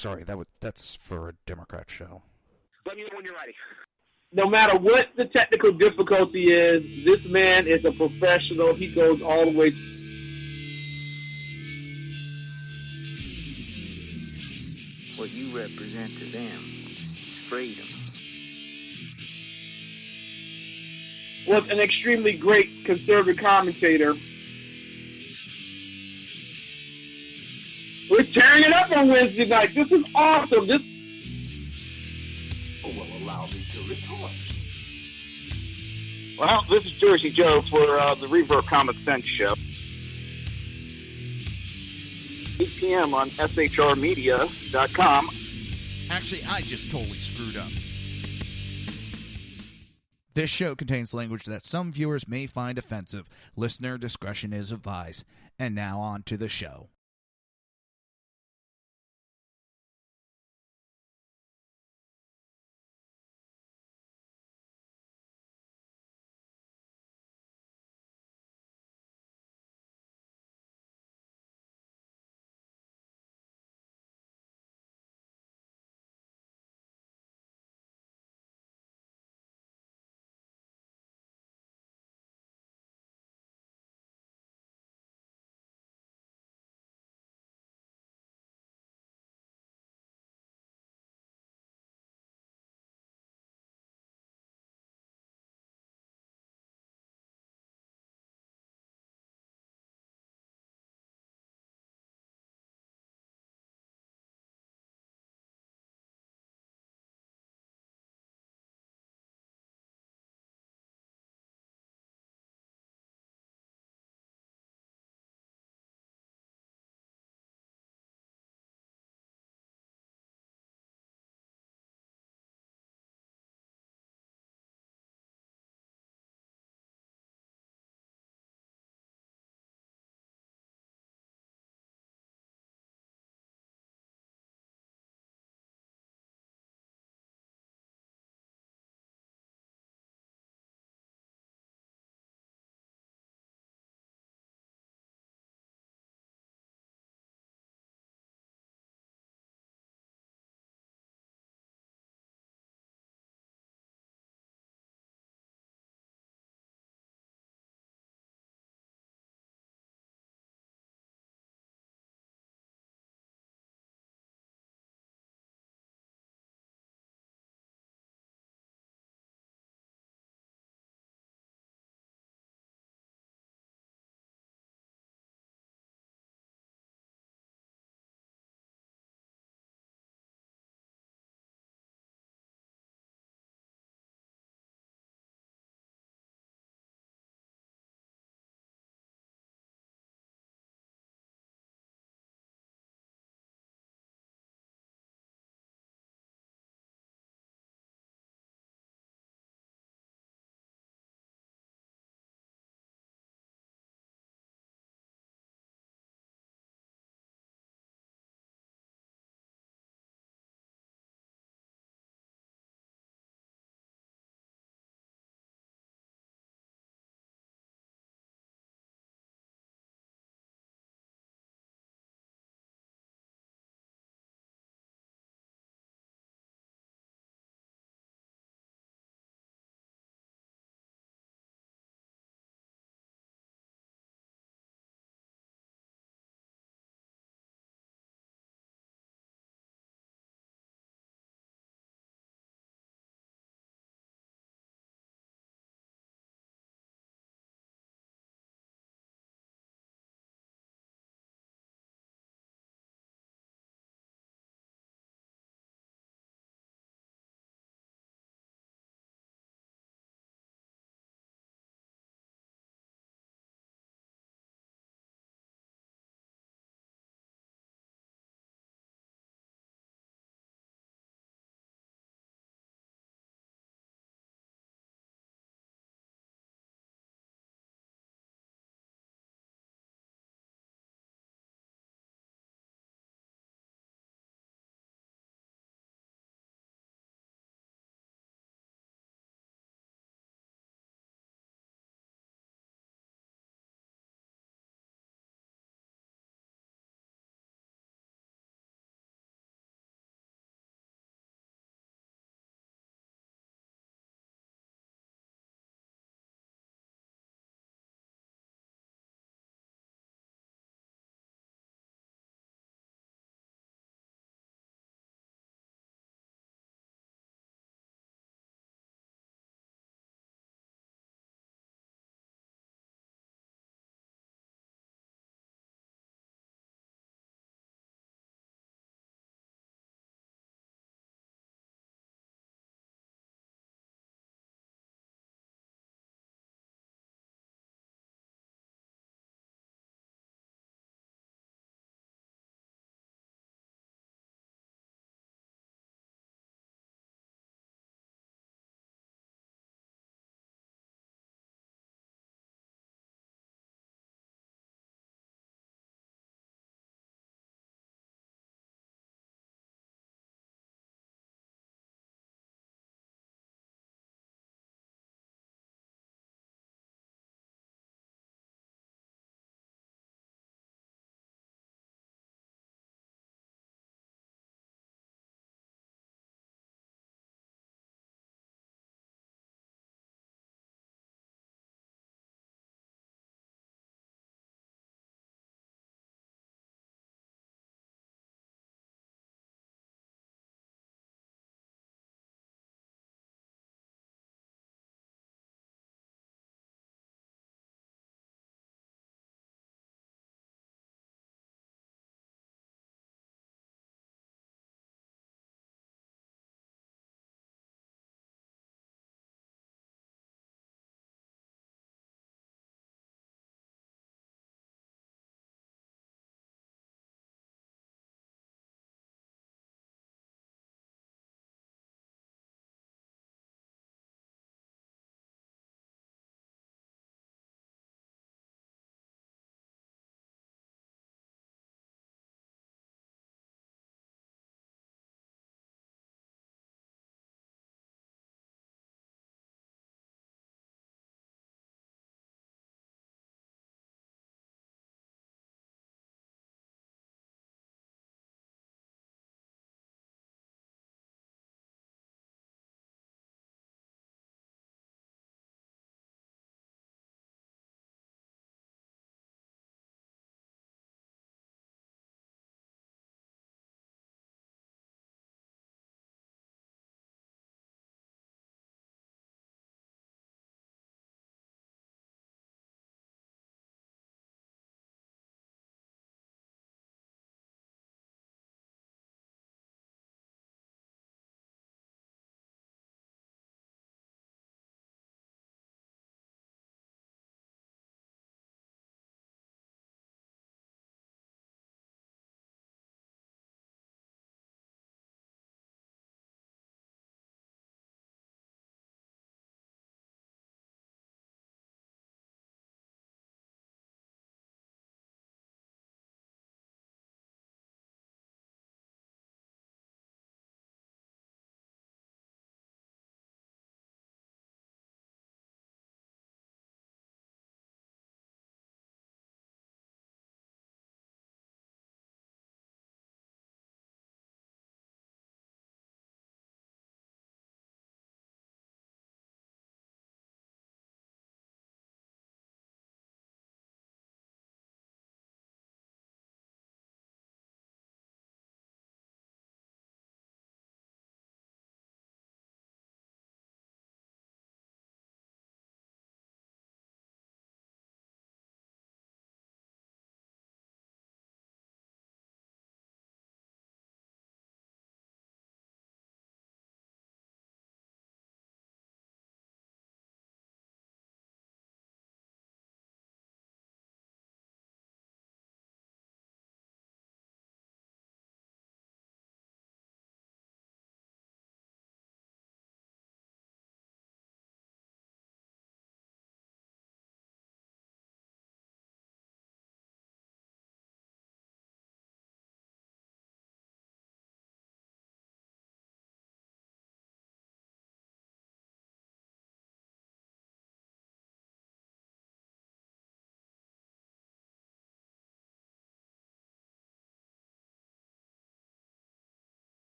sorry, that's for a Democrat show. Let me know when you're ready. No matter what the technical difficulty is, this man is a professional. He goes all the way. What you represent to them is freedom. Was an extremely great conservative commentator. We're tearing it up on Wednesday night. This is awesome. This will allow me to retort. Well, this is Jersey Joe for the Reaver of Common Sense show. 8 p.m. on shrmedia.com. Actually, I just totally screwed up. This show contains language that some viewers may find offensive. Listener discretion is advised. And now on to the show.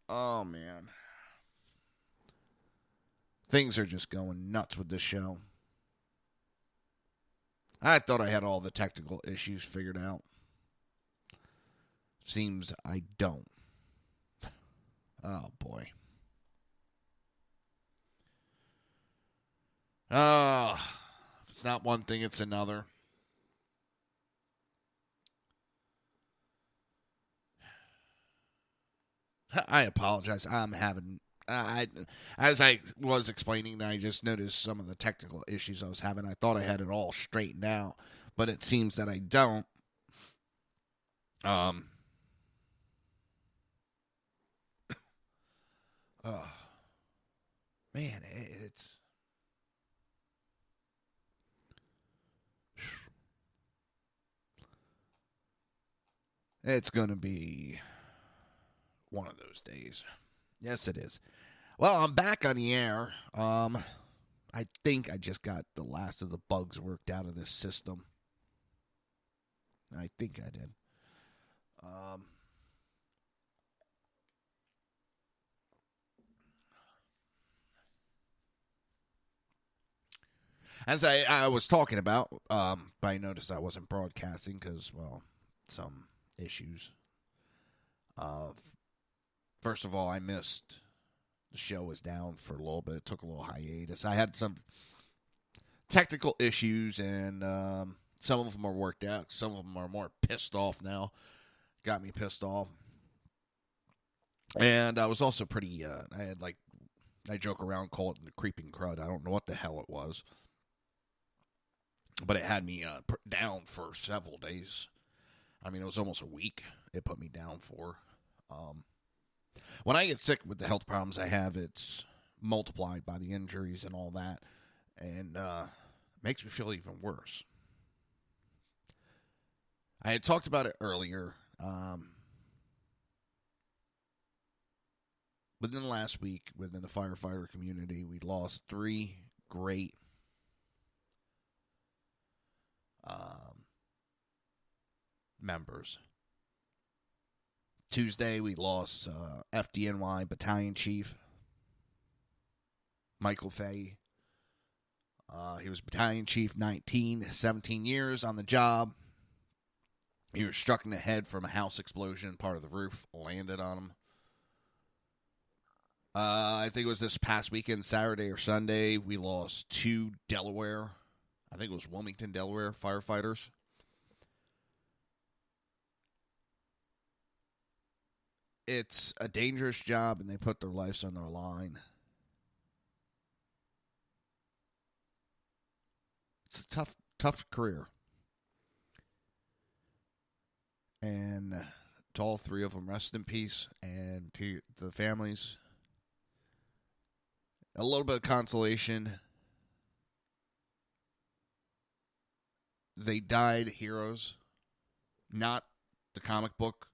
Oh, man. Things are just going nuts with this show. I thought I had all the technical issues figured out. Seems I don't. Oh, boy. Oh, if it's not one thing, it's another. I apologize. I'm having... as I was explaining, I just noticed some of the technical issues I was having. I thought I had it all straightened out, but it seems that I don't. Man, it's going to be one of those days. Yes, it is. Well, I'm back on the air. I think I just got the last of the bugs worked out of this system. I think I did. As I was talking about, I noticed I wasn't broadcasting because, well, some issues. First of all, I missed... The show was down for a little bit. It took a little hiatus. I had some technical issues, and some of them are worked out. Some of them are more pissed off now. Got me pissed off. And I was also pretty, I joke around, call it the creeping crud. I don't know what the hell it was. But it had me down for several days. I mean, it was almost a week it put me down for. When I get sick with the health problems I have, it's multiplied by the injuries and all that, and makes me feel even worse. I had talked about it earlier. Within the last week, within the firefighter community, we lost 3 great members. Tuesday, we lost FDNY Battalion Chief Michael Fay. He was Battalion Chief 17 years on the job. He was struck in the head from a house explosion. Part of the roof landed on him. I think it was this past weekend, Saturday or Sunday, we lost 2 Delaware. I think it was Wilmington, Delaware firefighters. It's a dangerous job, and they put their lives on their line. It's a tough career. And to all 3 of them, rest in peace. And to the families, a little bit of consolation. They died heroes, not the comic book.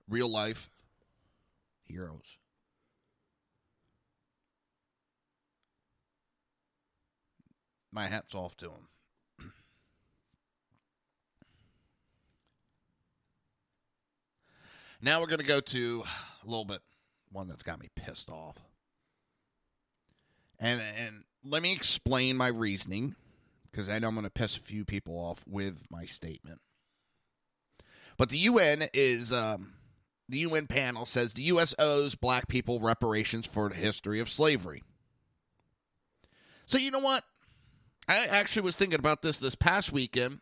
Real life heroes. My hat's off to them. Now we're going to go to a little bit, one that's got me pissed off. And let me explain my reasoning, because I know I'm going to piss a few people off with my statement. But the UN is... The UN panel says the U.S. owes black people reparations for the history of slavery. So you know what? I actually was thinking about this past weekend.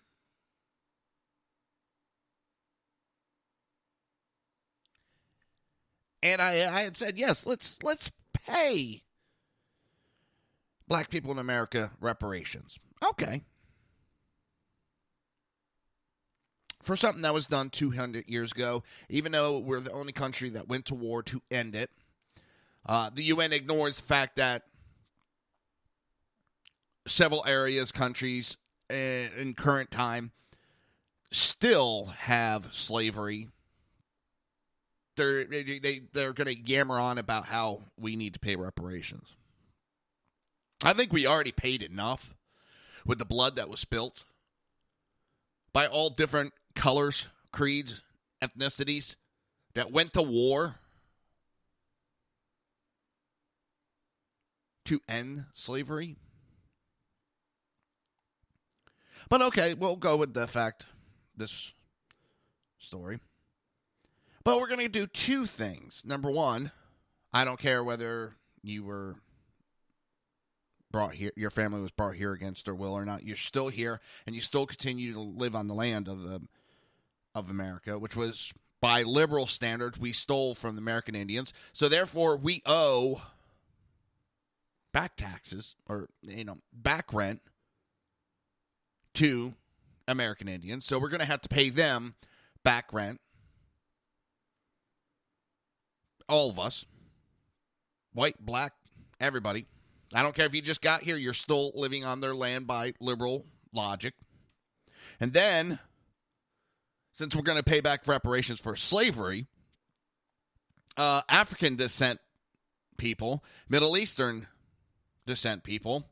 And I had said, yes, let's pay black people in America reparations. Okay. For something that was done 200 years ago, even though we're the only country that went to war to end it. The UN ignores the fact that several areas, countries, in current time, still have slavery. They're going to yammer on about how we need to pay reparations. I think we already paid enough with the blood that was spilt by all different colors, creeds, ethnicities, that went to war to end slavery. But okay, we'll go with this story. But we're going to do two things. Number one, I don't care whether you were brought here, your family was brought here against their will or not. You're still here, and you still continue to live on the land of America, which was, by liberal standards, we stole from the American Indians. So therefore, we owe back taxes, or back rent to American Indians. So we're going to have to pay them back rent. All of us. White, black, everybody. I don't care if you just got here, you're still living on their land by liberal logic. And then, since we're going to pay back reparations for slavery, African descent people, Middle Eastern descent people,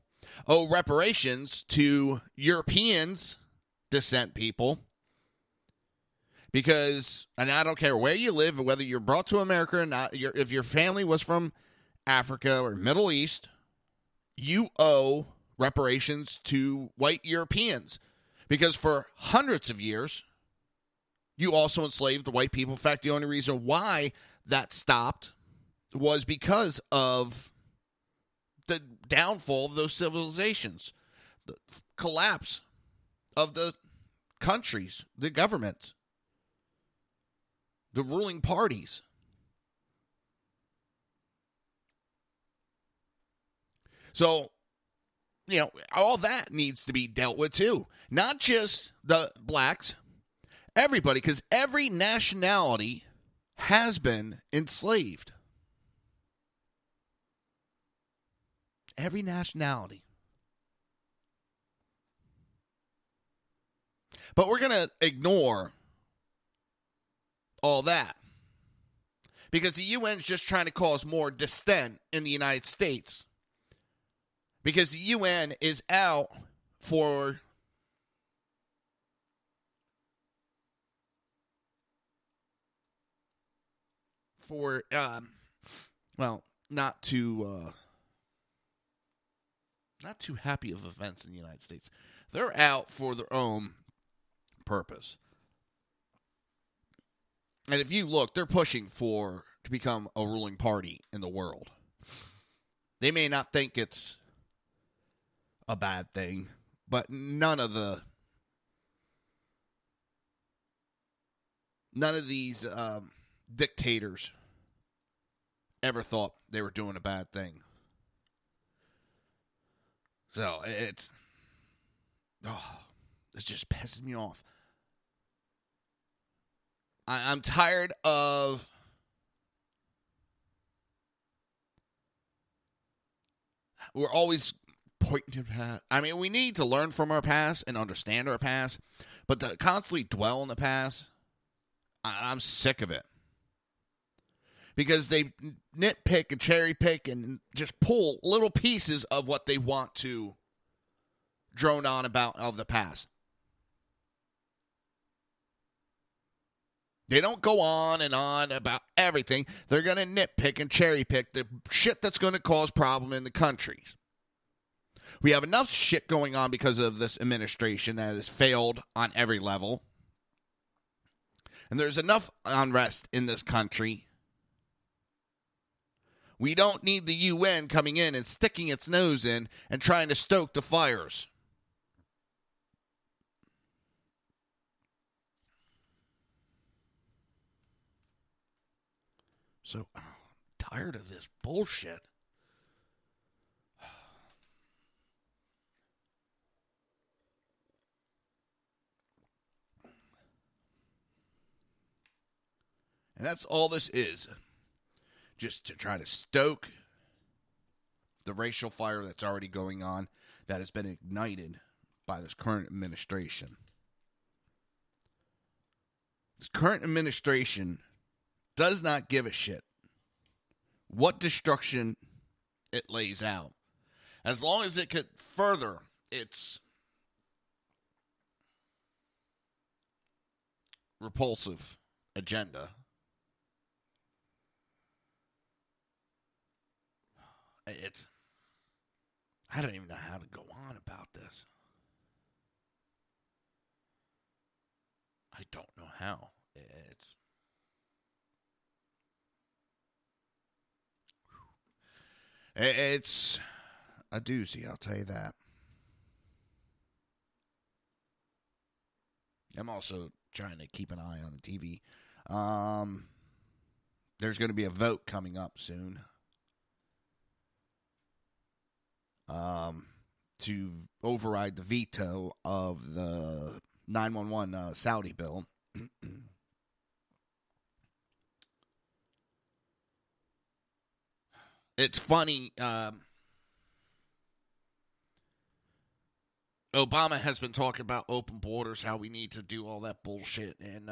owe reparations to Europeans descent people. Because, and I don't care where you live, or whether you're brought to America or not, if your family was from Africa or Middle East, you owe reparations to white Europeans. Because for hundreds of years, you also enslaved the white people. In fact, the only reason why that stopped was because of the downfall of those civilizations, the collapse of the countries, the governments, the ruling parties. So, all that needs to be dealt with too. Not just the blacks, everybody, because every nationality has been enslaved. Every nationality. But we're going to ignore all that, because the UN is just trying to cause more dissent in the United States, because the UN is out for not too happy of events in the United States. They're out for their own purpose. And if you look, they're pushing to become a ruling party in the world. They may not think it's a bad thing, but none of these dictators ever thought they were doing a bad thing. So it's just pisses me off. I'm tired of we're always pointing to past. I mean, we need to learn from our past and understand our past, but to constantly dwell in the past, I'm sick of it. Because they nitpick and cherry pick and just pull little pieces of what they want to drone on about of the past. They don't go on and on about everything. They're going to nitpick and cherry pick the shit that's going to cause problem in the country. We have enough shit going on because of this administration that has failed on every level. And there's enough unrest in this country. We don't need the UN coming in and sticking its nose in and trying to stoke the fires. So, tired of this bullshit. And that's all this is. Just to try to stoke the racial fire that's already going on, that has been ignited by this current administration. This current administration does not give a shit what destruction it lays out, as long as it could further its repulsive agenda. I don't even know how to go on about this. I don't know how. It's a doozy, I'll tell you that. I'm also trying to keep an eye on the TV. There's going to be a vote coming up soon to override the veto of the 911 Saudi bill. It's funny. Obama has been talking about open borders, how we need to do all that bullshit, and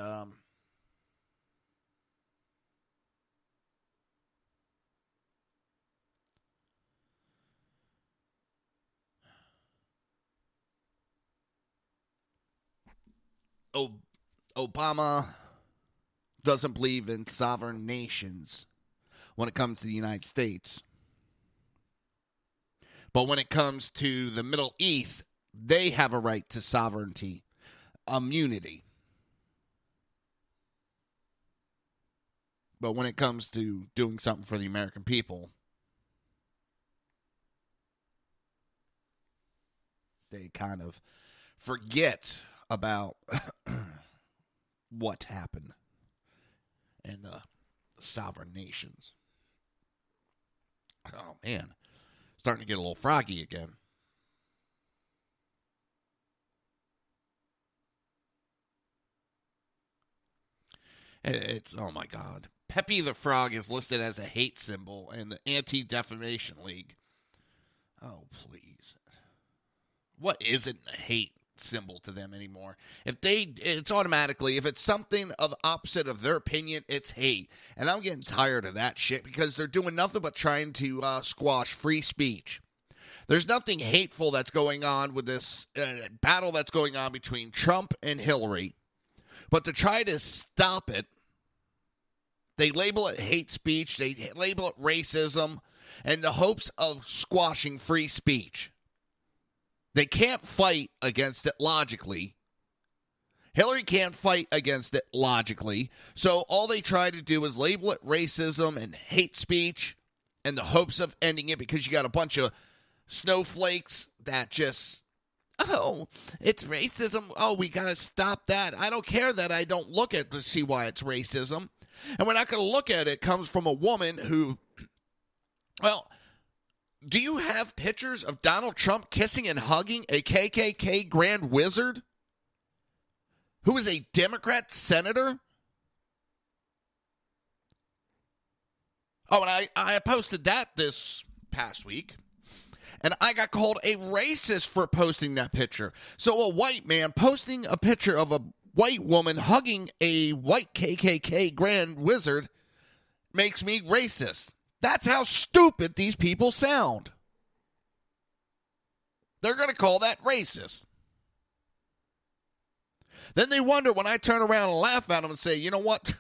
Obama doesn't believe in sovereign nations when it comes to the United States. But when it comes to the Middle East, they have a right to sovereignty, immunity. But when it comes to doing something for the American people, they kind of forget about what happened in the sovereign nations. Oh, man. Starting to get a little froggy again. It's, oh my God. Pepe the Frog is listed as a hate symbol in the Anti-Defamation League. Oh, please. What isn't a hate symbol to them anymore? It's automatically, if it's something of the opposite of their opinion, it's hate. And I'm getting tired of that shit because they're doing nothing but trying to squash free speech. There's nothing hateful that's going on with this battle that's going on between Trump and Hillary. But to try to stop it, they label it hate speech, they label it racism, in the hopes of squashing free speech. They can't fight against it logically. Hillary can't fight against it logically. So all they try to do is label it racism and hate speech in the hopes of ending it, because you got a bunch of snowflakes that just, oh, it's racism. Oh, we got to stop that. I don't care that I don't look at to see why it's racism. And we're not going to look at it. It comes from a woman who, well, do you have pictures of Donald Trump kissing and hugging a KKK Grand Wizard who is a Democrat senator? Oh, and I posted that this past week. And I got called a racist for posting that picture. So a white man posting a picture of a white woman hugging a white KKK Grand Wizard makes me racist. That's how stupid these people sound. They're going to call that racist. Then they wonder when I turn around and laugh at them and say, you know what?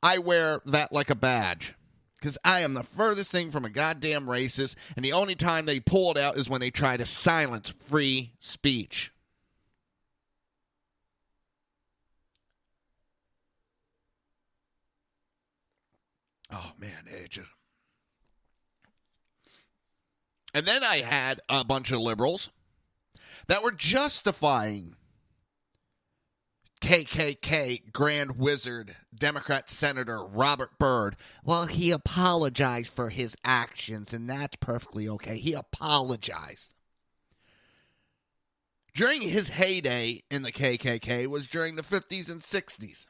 I wear that like a badge. Because I am the furthest thing from a goddamn racist, and the only time they pull it out is when they try to silence free speech. Oh, man, it just... And then I had a bunch of liberals that were justifying KKK Grand Wizard Democrat Senator Robert Byrd. Well, he apologized for his actions, and that's perfectly okay. He apologized. During his heyday in the KKK was during the 50s and 60s.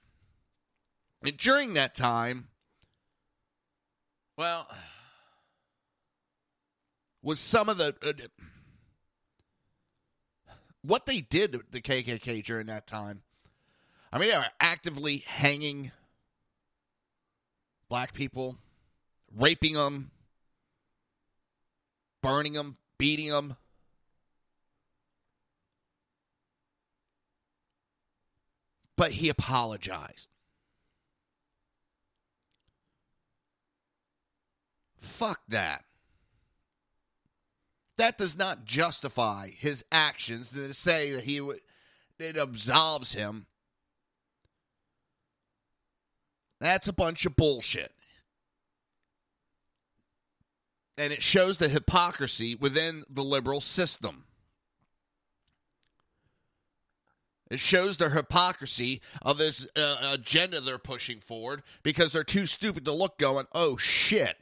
And during that time, well, was some of the... what they did to the KKK during that time. I mean, they were actively hanging black people, raping them, burning them, beating them. But he apologized. Fuck that. That does not justify his actions to say that it absolves him. That's a bunch of bullshit. And it shows the hypocrisy within the liberal system. It shows their hypocrisy of this agenda they're pushing forward because they're too stupid to look going, oh shit,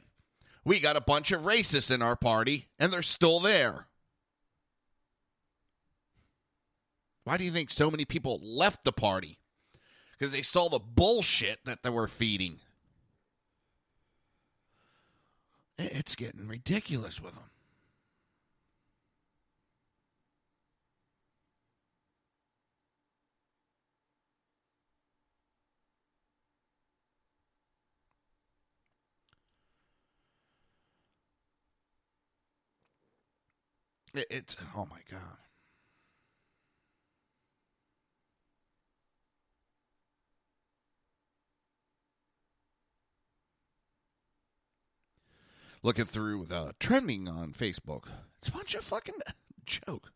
we got a bunch of racists in our party and they're still there. Why do you think so many people left the party? Because they saw the bullshit that they were feeding. It's getting ridiculous with them. It's, oh my God. Looking through the trending on Facebook. It's a bunch of fucking joke.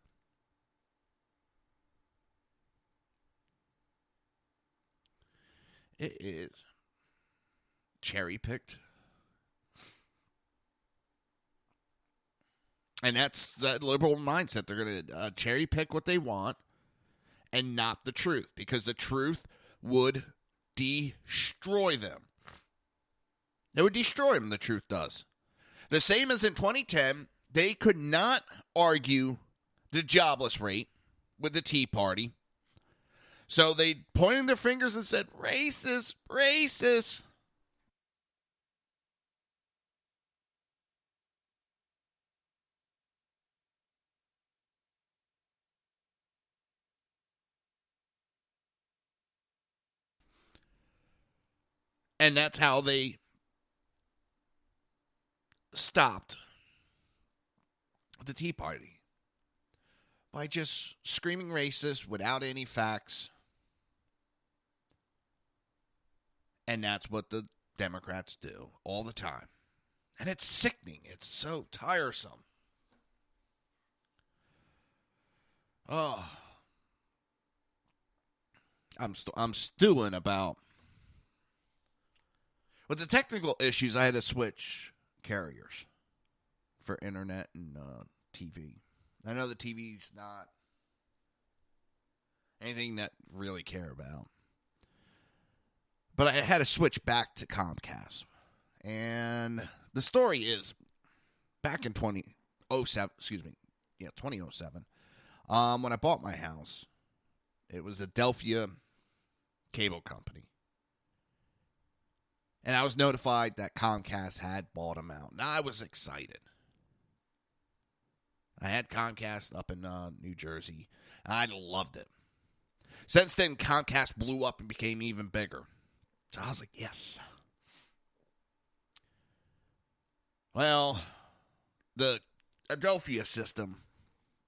It is cherry-picked. And that's that liberal mindset. They're going to cherry-pick what they want and not the truth. Because the truth would destroy them. It would destroy them, the truth does. The same as in 2010, they could not argue the jobless rate with the Tea Party. So they pointed their fingers and said, racist, racist. And that's how they stopped the Tea Party. By just screaming racist without any facts. And that's what the Democrats do all the time. And it's sickening. It's so tiresome. Oh. I'm stewing about. With the technical issues, I had to switch carriers for internet and TV. I know the TV's not anything that I really care about. But I had to switch back to Comcast. And the story is, back in 2007, when I bought my house, it was Adelphia Cable Company. And I was notified that Comcast had bought them out. Now, I was excited. I had Comcast up in New Jersey, and I loved it. Since then, Comcast blew up and became even bigger. So I was like, yes. Well, the Adelphia system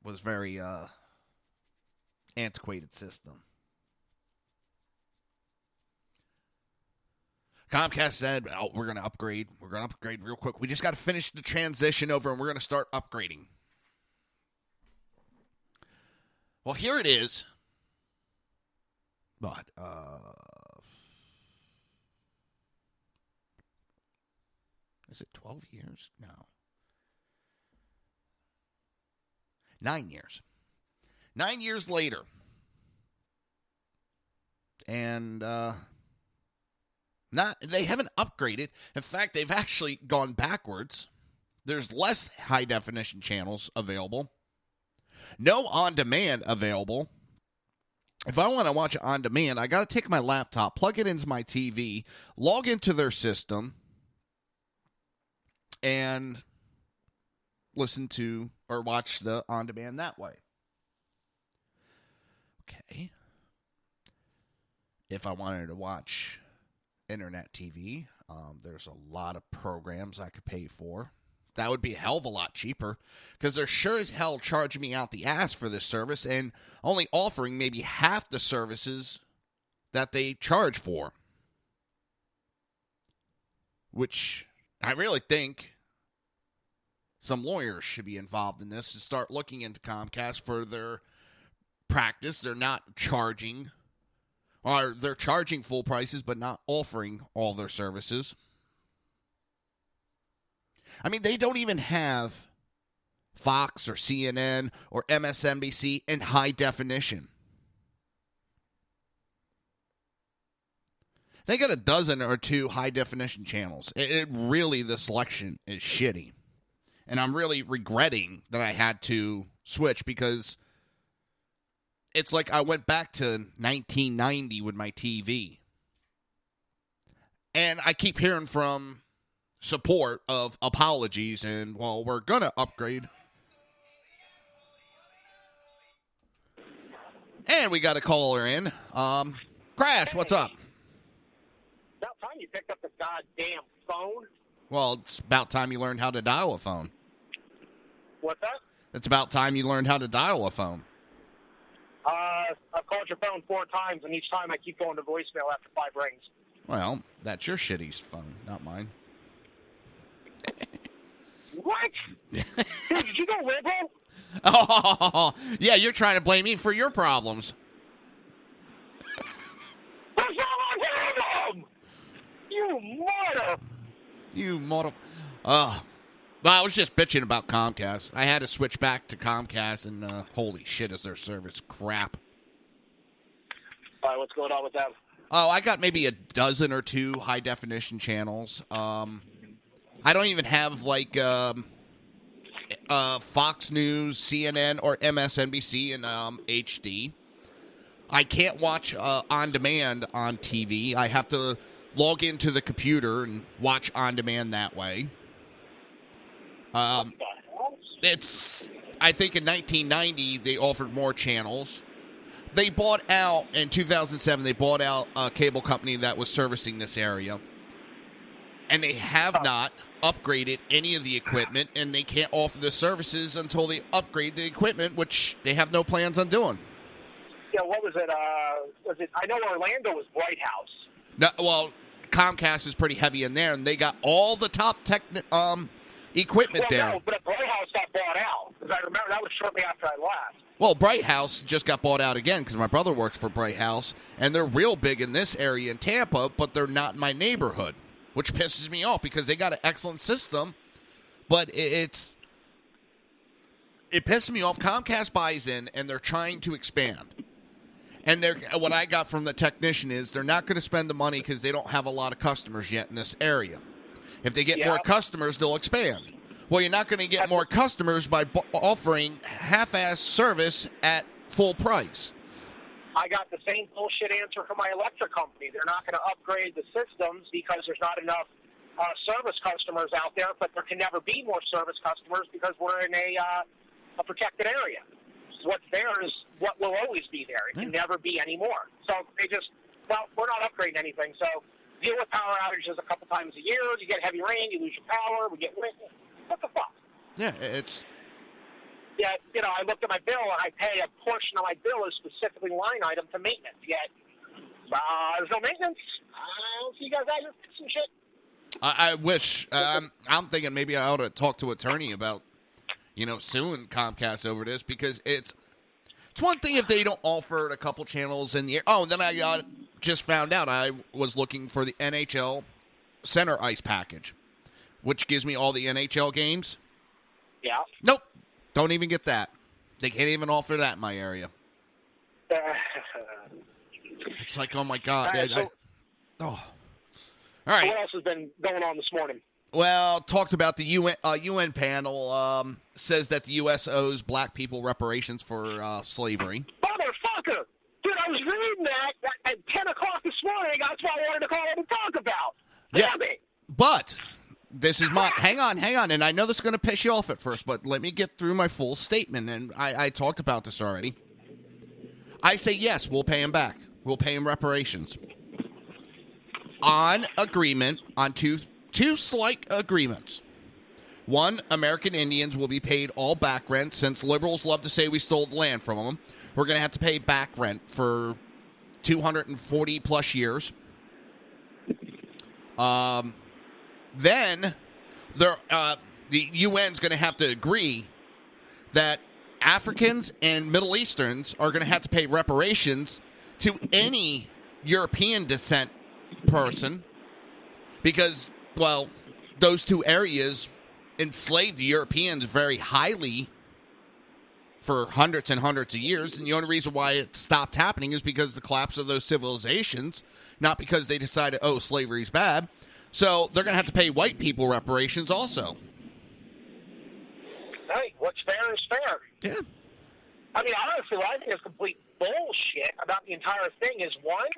was very antiquated system. Comcast said, oh, we're going to upgrade. We're going to upgrade real quick. We just got to finish the transition over, and we're going to start upgrading. Well, here it is. But, is it 12 years? No. 9 years. 9 years later. And, they haven't upgraded. In fact, they've actually gone backwards. There's less high-definition channels available. No on-demand available. If I want to watch it on-demand, I got to take my laptop, plug it into my TV, log into their system, and listen to or watch the on-demand that way. Okay. If I wanted to watch internet TV, there's a lot of programs I could pay for. That would be a hell of a lot cheaper because they're sure as hell charging me out the ass for this service and only offering maybe half the services that they charge for. Which I really think some lawyers should be involved in this to start looking into Comcast for their practice. They're not charging, or they're charging full prices but not offering all their services. I mean, they don't even have Fox or CNN or MSNBC in high definition. They got a dozen or two high-definition channels. The selection is shitty. And I'm really regretting that I had to switch because it's like I went back to 1990 with my TV. And I keep hearing from support of apologies and, well, we're going to upgrade. And we got a caller in. Crash, what's up? About time you picked up the goddamn phone. Well, it's about time you learned how to dial a phone. What's that? It's about time you learned how to dial a phone. I've called your phone 4 times, and each time I keep going to voicemail after 5 rings. Well, that's your shitty phone, not mine. What? Dude, did you go liberal? Oh, yeah, you're trying to blame me for your problems. What's wrong with him? You mother. Well, I was just bitching about Comcast. I had to switch back to Comcast, and holy shit, is their service crap. All right, what's going on with them? Oh, I got maybe a dozen or two high-definition channels. I don't even have, like, Fox News, CNN, or MSNBC in HD. I can't watch on demand on TV. I have to log into the computer and watch on demand that way. It's, I think in 1990, they offered more channels. They bought out, in 2007, they bought out a cable company that was servicing this area. And they have not upgraded any of the equipment, and they can't offer the services until they upgrade the equipment, which they have no plans on doing. Yeah, what was it? I know Orlando was Bright House. No, well, Comcast is pretty heavy in there, and they got all the top equipment there. No, but Bright House got bought out. Because I remember that was shortly after I left. Well, Bright House just got bought out again because my brother works for Bright House, and they're real big in this area in Tampa, but they're not in my neighborhood, which pisses me off because they got an excellent system, but it pisses me off. Comcast buys in, and they're trying to expand. And what I got from the technician is they're not going to spend the money because they don't have a lot of customers yet in this area. If they get more customers, they'll expand. Well, you're not going to get more customers by offering half-ass service at full price. I got the same bullshit answer from my electric company. They're not going to upgrade the systems because there's not enough service customers out there, but there can never be more service customers because we're in a protected area. What's there is what will always be there. It can never be any more. So they just, we're not upgrading anything. So deal with power outages a couple times a year. You get heavy rain, you lose your power, we get wind. What the fuck? Yeah, it's... Yeah, I looked at my bill, and I pay a portion of my bill is specifically line item to maintenance. Yet, there's no maintenance. I don't see you guys out here fixing shit. I wish. I'm thinking maybe I ought to talk to an attorney about, suing Comcast over this because it's one thing if they don't offer a couple channels in the air. Oh, then I just found out I was looking for the NHL Center Ice package, which gives me all the NHL games. Yeah. Nope. Don't even get that. They can't even offer that in my area. It's like, oh, my God. All right. So what else has been going on this morning? Well, talked about the UN panel says that the U.S. owes black people reparations for slavery. Motherfucker! Dude, I was reading that at 10 o'clock this morning. That's what I wanted to call in and talk about. Damn it! But this is my... Hang on. And I know this is going to piss you off at first, but let me get through my full statement. And I talked about this already. I say, yes, we'll pay him back. We'll pay him reparations. On agreement, on two slight agreements. One, American Indians will be paid all back rent. Since liberals love to say we stole the land from them, we're going to have to pay back rent for 240-plus years. Then, the UN's going to have to agree that Africans and Middle Easterns are going to have to pay reparations to any European descent person because, well, those two areas enslaved the Europeans very highly for hundreds and hundreds of years, and the only reason why it stopped happening is because of the collapse of those civilizations, not because they decided, oh, slavery's bad. So they're going to have to pay white people reparations also. Hey, what's fair is fair. Yeah. I mean, honestly, what I think is complete bullshit about the entire thing is, one,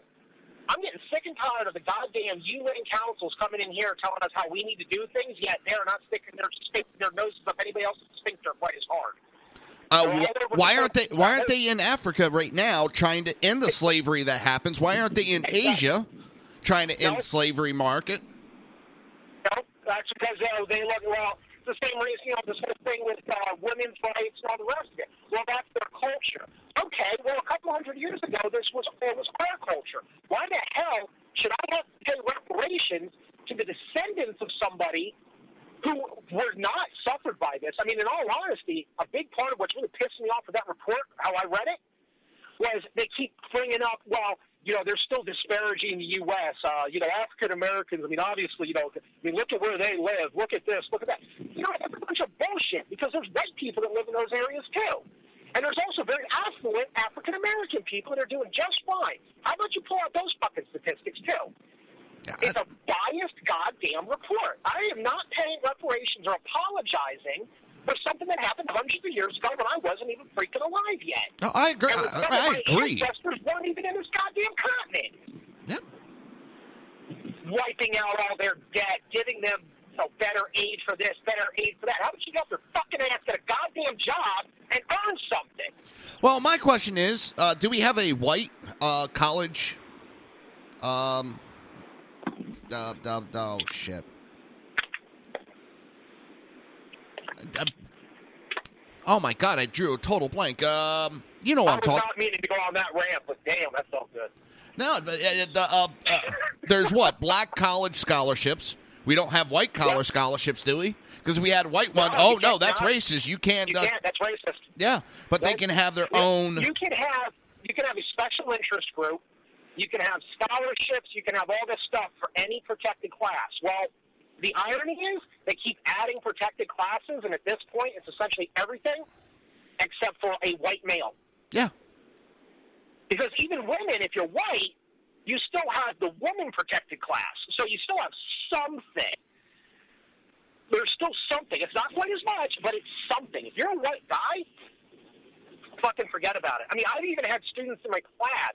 I'm getting sick and tired of the goddamn UN councils coming in here telling us how we need to do things, yet they're not sticking their noses up anybody else's sphincter quite as hard. Why aren't they in Africa right now trying to end the slavery that happens? Why aren't they in Asia trying to end slavery market? No, that's because they look, well, it's the same reason, this whole thing with women's rights and all the rest of it. Well, that's their culture. Okay, well, a couple hundred years ago, it was our culture. Why the hell should I have to pay reparations to the descendants of somebody who were not suffered by this? I mean, in all honesty, a big part of what's really pissed me off with that report, how I read it, was they keep bringing up, well, they're still disparaging the U.S., African Americans. I mean, obviously, look at where they live. Look at this. Look at that. That's a bunch of bullshit because there's white people that live in those areas, too. And there's also very affluent African American people that are doing just fine. How about you pull out those fucking statistics, too? It's a biased goddamn report. I am not paying reparations or apologizing for something that happened hundreds of years ago when I wasn't even freaking alive yet. No, I agree. I agree. My ancestors weren't even in this goddamn continent. Yep. Wiping out all their debt, giving them better aid for this, better aid for that. How about you get their fucking ass get a goddamn job and earn something? Well, my question is, do we have a white college? Oh shit. Oh my god, I drew a total blank. You know what I'm talking. I was not meaning to go on that rant, but damn, that felt good. No, there's what? Black college scholarships. We don't have white college scholarships, do we? Because we had white one. Oh no, that's racist. You can't. You can't. That's racist. Yeah, but they can have their own. You can have a special interest group. You can have scholarships. You can have all this stuff for any protected class. Well, the irony is they keep adding protected classes, and at this point, it's essentially everything except for a white male. Yeah. Because even women, if you're white, you still have the woman protected class. So you still have something. There's still something. It's not quite as much, but it's something. If you're a white guy, fucking forget about it. I mean, I've even had students in my class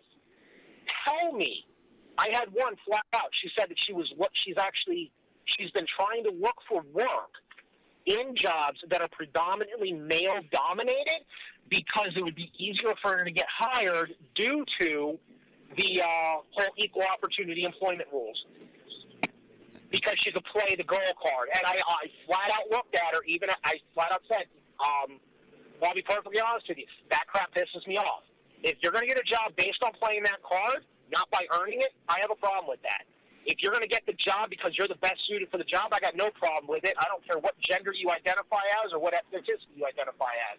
tell me, I had one flat out. She said that she's been trying to look for work in jobs that are predominantly male-dominated because it would be easier for her to get hired due to the whole equal opportunity employment rules. Because she could play the girl card. And I flat out looked at her, I flat out said, I'll be perfectly honest with you, that crap pisses me off. If you're going to get a job based on playing that card, not by earning it, I have a problem with that. If you're going to get the job because you're the best suited for the job, I got no problem with it. I don't care what gender you identify as or what ethnicity you identify as.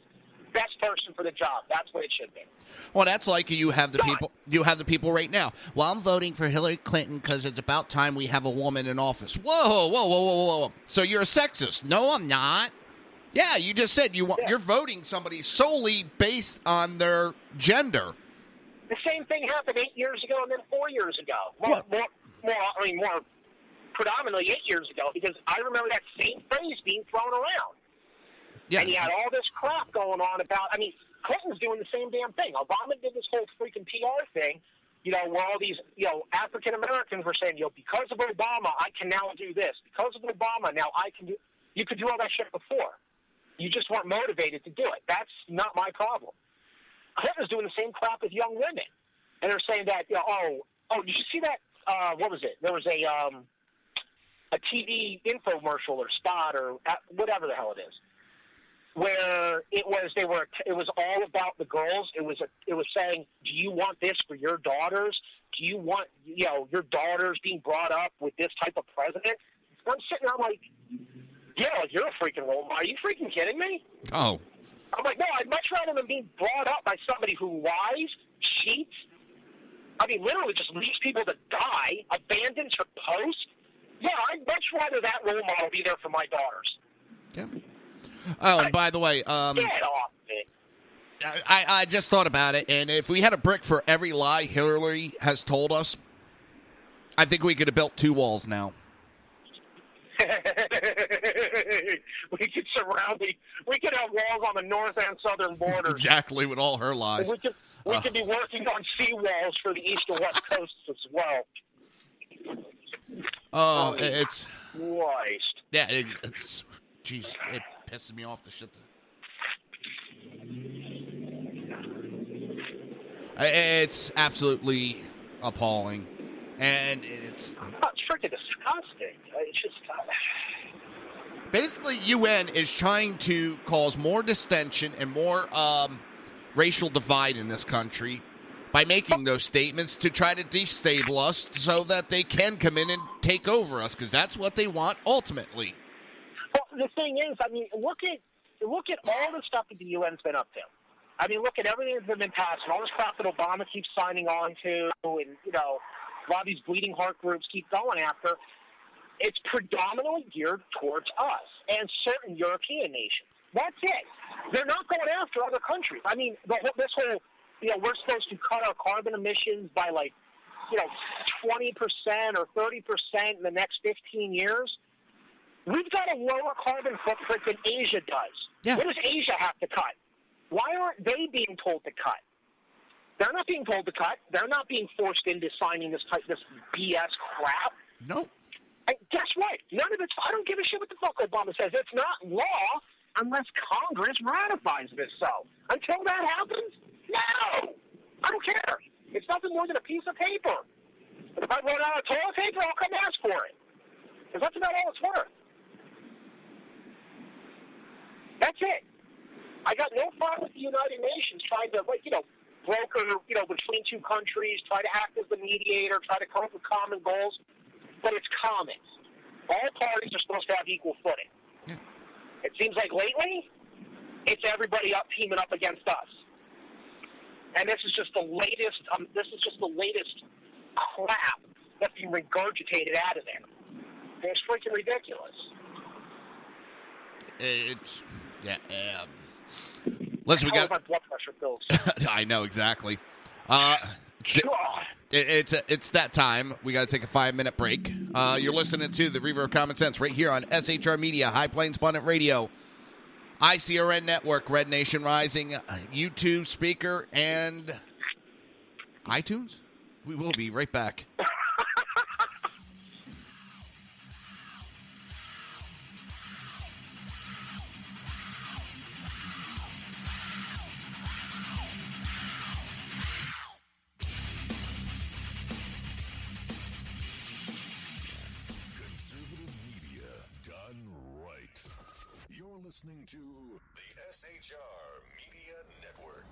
Best person for the job. That's what it should be. Well, that's like you have the people. You have the people right now. Well, I'm voting for Hillary Clinton because it's about time we have a woman in office. Whoa. So you're a sexist? No, I'm not. Yeah, you just said you're voting somebody solely based on their gender. The same thing happened 8 years ago and then 4 years ago. More predominantly 8 years ago, because I remember that same phrase being thrown around. Yeah. And you had all this crap going on about, Clinton's doing the same damn thing. Obama did this whole freaking PR thing, where all these, African Americans were saying, because of Obama, I can now do this. Because of Obama, now I can do, you could do all that shit before. You just weren't motivated to do it. That's not my problem. Clinton's doing the same crap with young women. And they're saying that, did you see that? What was it? There was a TV infomercial or spot or whatever the hell it is, where it was all about the girls. It was saying, do you want this for your daughters? Do you want your daughters being brought up with this type of president? And I'm sitting there, I'm like, Yeah, like, you're a freaking role model. Are you freaking kidding me? Oh. I'm like, no, I'd much rather than being brought up by somebody who lies, cheats, I mean, literally just leaves people to die, abandons her post. Yeah, I'd much rather that role model be there for my daughters. Yeah. Oh, and by the way, Get off it. I just thought about it, and if we had a brick for every lie Hillary has told us, I think we could have built 2 walls now. We could have walls on the north and southern borders. Exactly, with all her lies. We could be working on seawalls for the east and west coasts as well. Oh, it's... Christ. Yeah, it's... Jeez, it pisses me off, the shit. It's absolutely appalling. And it's... It's freaking disgusting. It's just... Basically, UN is trying to cause more distension and more racial divide in this country by making those statements to try to destabilize us so that they can come in and take over us, because that's what they want ultimately. Well, the thing is, I mean, look at all the stuff that the UN's been up to. I mean, look at everything that's been passed and all this crap that Obama keeps signing on to, and, you know, a lot of these bleeding heart groups keep going after. It's predominantly geared towards us and certain European nations. That's it. They're not going after other countries. I mean, this whole, you know, we're supposed to cut our carbon emissions by, like, you know, 20% or 30% in the next 15 years. We've got a lower carbon footprint than Asia does. Yeah. What does Asia have to cut? Why aren't they being told to cut? They're not being told to cut. They're not being forced into signing this BS crap. No. And guess what? None of it's. I don't give a shit what the fuck Obama says. It's not law unless Congress ratifies this. So until that happens, no, I don't care. It's nothing more than a piece of paper. But if I run out of toilet paper, I'll come ask for it. Because that's about all it's worth. That's it. I got no problem with the United Nations trying to, like, you know, broker, you know, between two countries, try to act as the mediator, try to come up with common goals. But it's common. All parties are supposed to have equal footing. Yeah. It seems like lately, it's everybody teaming up against us. And this is just the latest. Crap that's being regurgitated out of there. And it's freaking ridiculous. It's listen, we got my blood pressure pills. I know exactly. It's that time. We got to take a 5-minute break. You're listening to the Reaver of Common Sense right here on SHR Media, High Plains Pundit Radio, ICRN Network, Red Nation Rising, YouTube speaker, and iTunes. We will be right back. Listening to the SHR Media Network.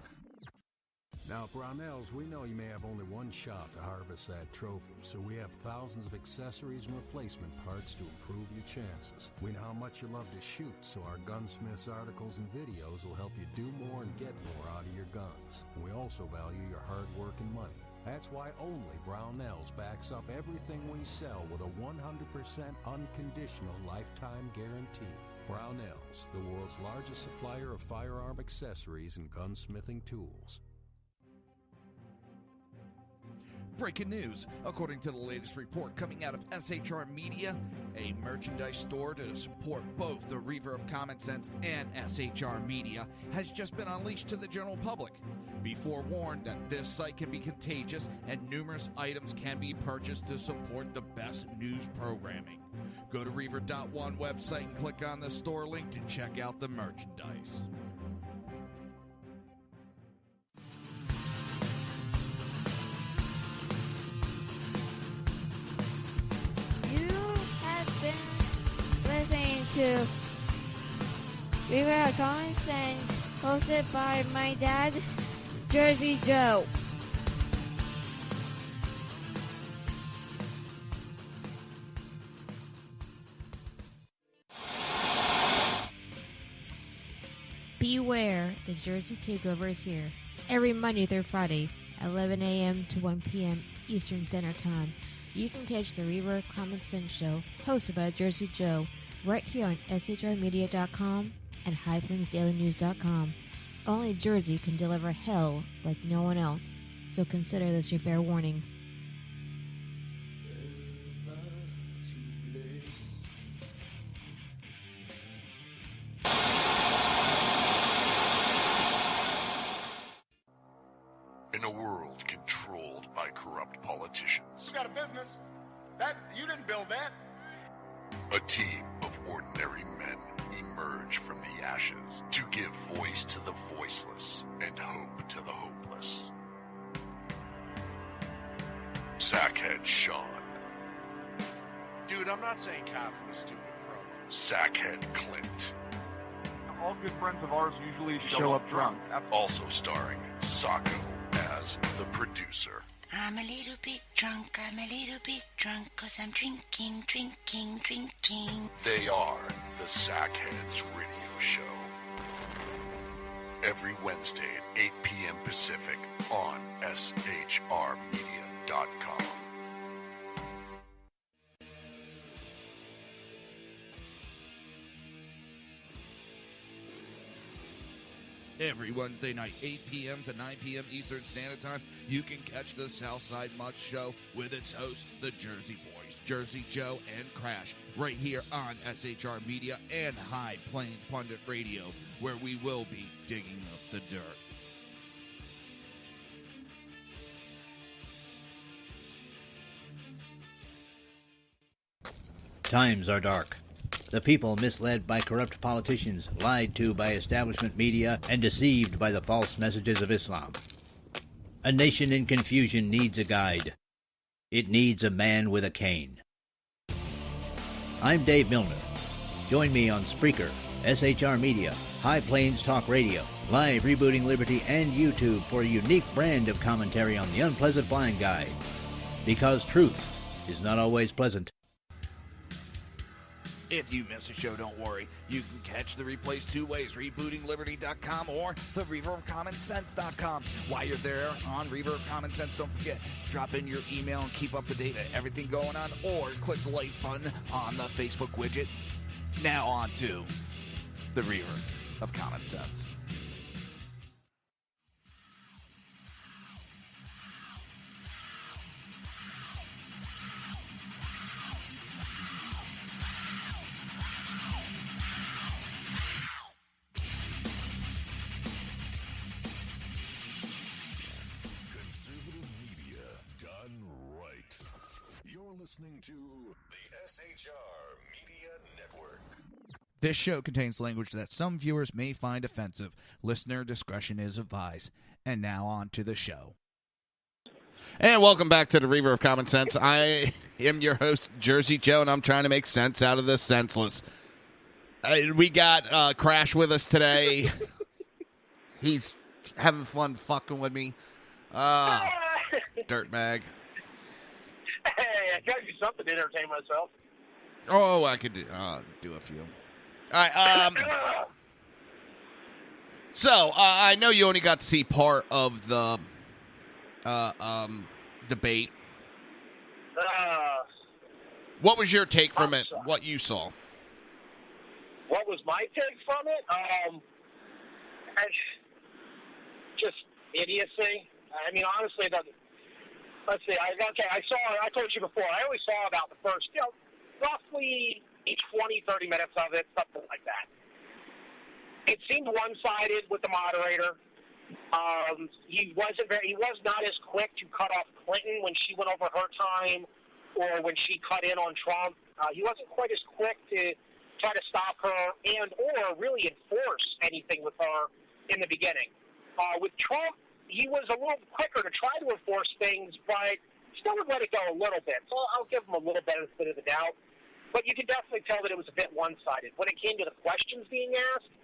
Now, at Brownells, we know you may have only one shot to harvest that trophy, so we have thousands of accessories and replacement parts to improve your chances. We know how much you love to shoot, so our gunsmiths articles and videos will help you do more and get more out of your guns. We also value your hard work and money. That's why only Brownells backs up everything we sell with a 100% unconditional lifetime guarantee. Brownells, the world's largest supplier of firearm accessories and gunsmithing tools. Breaking news. According to the latest report coming out of SHR Media, a merchandise store to support both the Reaver of Common Sense and SHR Media has just been unleashed to the general public. Be forewarned that this site can be contagious and numerous items can be purchased to support the best news programming. Go to Reaver.one website and click on the store link to check out the merchandise. You have been listening to Reaver of Common Sense, hosted by my dad, Jersey Joe. Beware, the Jersey Takeover is here. Every Monday through Friday, 11 a.m. to 1 p.m. Eastern Standard Time. You can catch the Reaver of Common Sense show, hosted by Jersey Joe, right here on shrmedia.com and highplainsdailynews.com. Only Jersey can deliver hell like no one else, so consider this your fair warning. In a world controlled by corrupt politicians, You got a business. That you didn't build that. a team of ordinary men emerge from the ashes to give voice to the voiceless and hope to the hopeless. Sackhead Sean. Dude, I'm not saying cow for the stupid pro. Sackhead Clint. All good friends of ours usually show up drunk. Also starring Sacco as the producer. I'm a little bit drunk, 'cause I'm drinking. They are the Sackheads Radio Show. Every Wednesday at 8 p.m. Pacific on shrmedia.com. Every Wednesday night, 8 p.m. to 9 p.m. Eastern Standard Time, you can catch the Southside Much Show with its hosts, the Jersey Boys, Jersey Joe and Crash, right here on SHR Media and High Plains Pundit Radio, where we will be digging up the dirt. Times are dark. The people misled by corrupt politicians, lied to by establishment media, and deceived by the false messages of Islam. A nation in confusion needs a guide. It needs a man with a cane. I'm Dave Milner. Join me on Spreaker, SHR Media, High Plains Talk Radio, Live Rebooting Liberty, and YouTube for a unique brand of commentary on the unpleasant blind guide. Because truth is not always pleasant. If you miss a show, don't worry. You can catch the replays two ways, rebootingliberty.com or the reaverofcommonsense.com. While you're there on Reaver of Common Sense, don't forget, drop in your email and keep up to date on everything going on, or click the like button on the Facebook widget. Now on to the Reaver of Common Sense. Listening to the SHR Media Network. This show contains language that some viewers may find offensive. Listener discretion is advised. And now on to the show. And welcome back to the Reaver of Common Sense. I am your host, Jersey Joe, and I'm trying to make sense out of the senseless. We got Crash with us today. He's having fun fucking with me. Dirtbag. Hey, I gotta do something to entertain myself. Oh, I could do a few. All right. So I know you only got to see part of the debate. What was your take from it? What you saw? What was my take from it? Just idiocy. I mean, honestly, let's see. I told you before. I only saw about the first, roughly 20, 30 minutes of it, something like that. It seemed one-sided with the moderator. He was not as quick to cut off Clinton when she went over her time, or when she cut in on Trump. He wasn't quite as quick to try to stop her or really enforce anything with her in the beginning. With Trump, he was a little quicker to try to enforce things, but still would let it go a little bit. So I'll give him a little benefit of the doubt. But you can definitely tell that it was a bit one-sided. When it came to the questions being asked,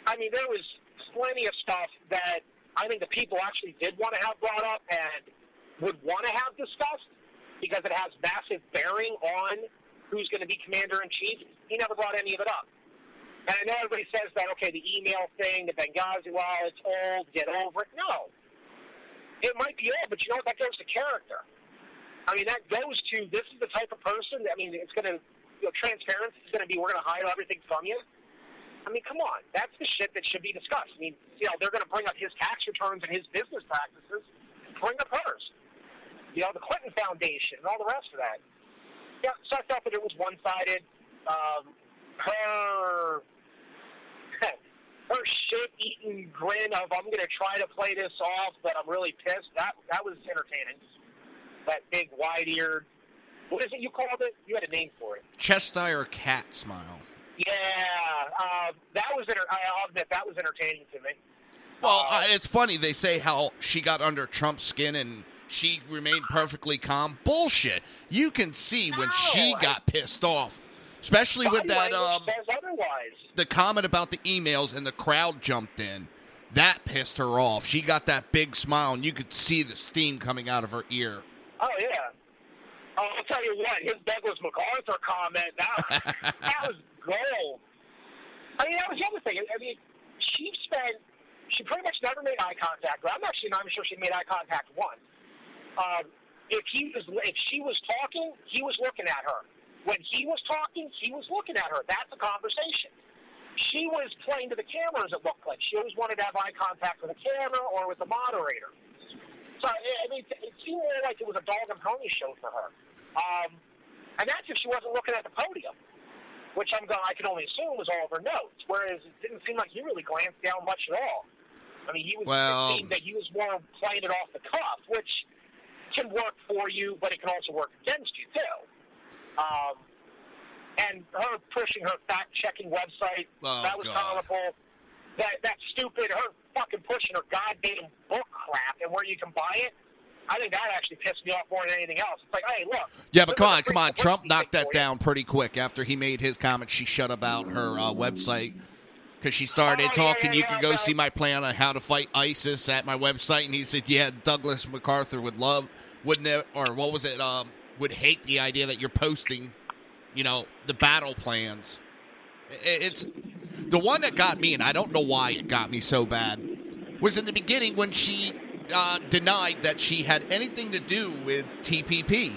I mean, there was plenty of stuff that I think the people actually did want to have brought up and would want to have discussed because it has massive bearing on who's going to be commander-in-chief. He never brought any of it up. And I know everybody says that, okay, the email thing, the Benghazi, well, it's old, get over it. No. It might be old, but you know what? That goes to character. I mean, that goes to, this is the type of person, I mean, it's going to, transparency is going to be, we're going to hide everything from you. I mean, come on. That's the shit that should be discussed. I mean, they're going to bring up his tax returns and his business practices. Bring up hers. The Clinton Foundation and all the rest of that. Yeah, so I felt that it was one-sided. Her shit-eating grin of, I'm going to try to play this off, but I'm really pissed, that was entertaining. That big, wide-eared, what is it you called it? You had a name for it. Cheshire cat smile. Yeah, I'll admit, that was entertaining to me. Well, it's funny. They say how she got under Trump's skin and she remained perfectly calm. Bullshit. You can see when she got pissed off, especially with that the comment about the emails and the crowd jumped in. That pissed her off. She got that big smile, and you could see the steam coming out of her ear. Oh, yeah. I'll tell you what, his Douglas MacArthur comment, that was gold. I mean, that was the other thing. I mean, she pretty much never made eye contact. I'm actually not even sure she made eye contact once. If she was talking, he was looking at her. When he was talking, he was looking at her. That's a conversation. She was playing to the camera, as it looked like. She always wanted to have eye contact with the camera or with the moderator. So, I mean, it seemed more like it was a dog and pony show for her. And that's if she wasn't looking at the podium, which I can only assume was all of her notes, whereas it didn't seem like he really glanced down much at all. I mean, it seemed that he was more playing it off the cuff, which can work for you, but it can also work against you, too. And her pushing her fact-checking website, that was comical. That stupid, her fucking pushing her goddamn book crap and where you can buy it, I think that actually pissed me off more than anything else. It's like, hey, look. Yeah, but come on. Trump knocked that down pretty quick. After he made his comment, she shut about her website because she started talking. You can go see my plan on how to fight ISIS at my website. And he said, yeah, Douglas MacArthur would hate the idea that you're posting, the battle plans. It's the one that got me, and I don't know why it got me so bad, was in the beginning when she denied that she had anything to do with TPP.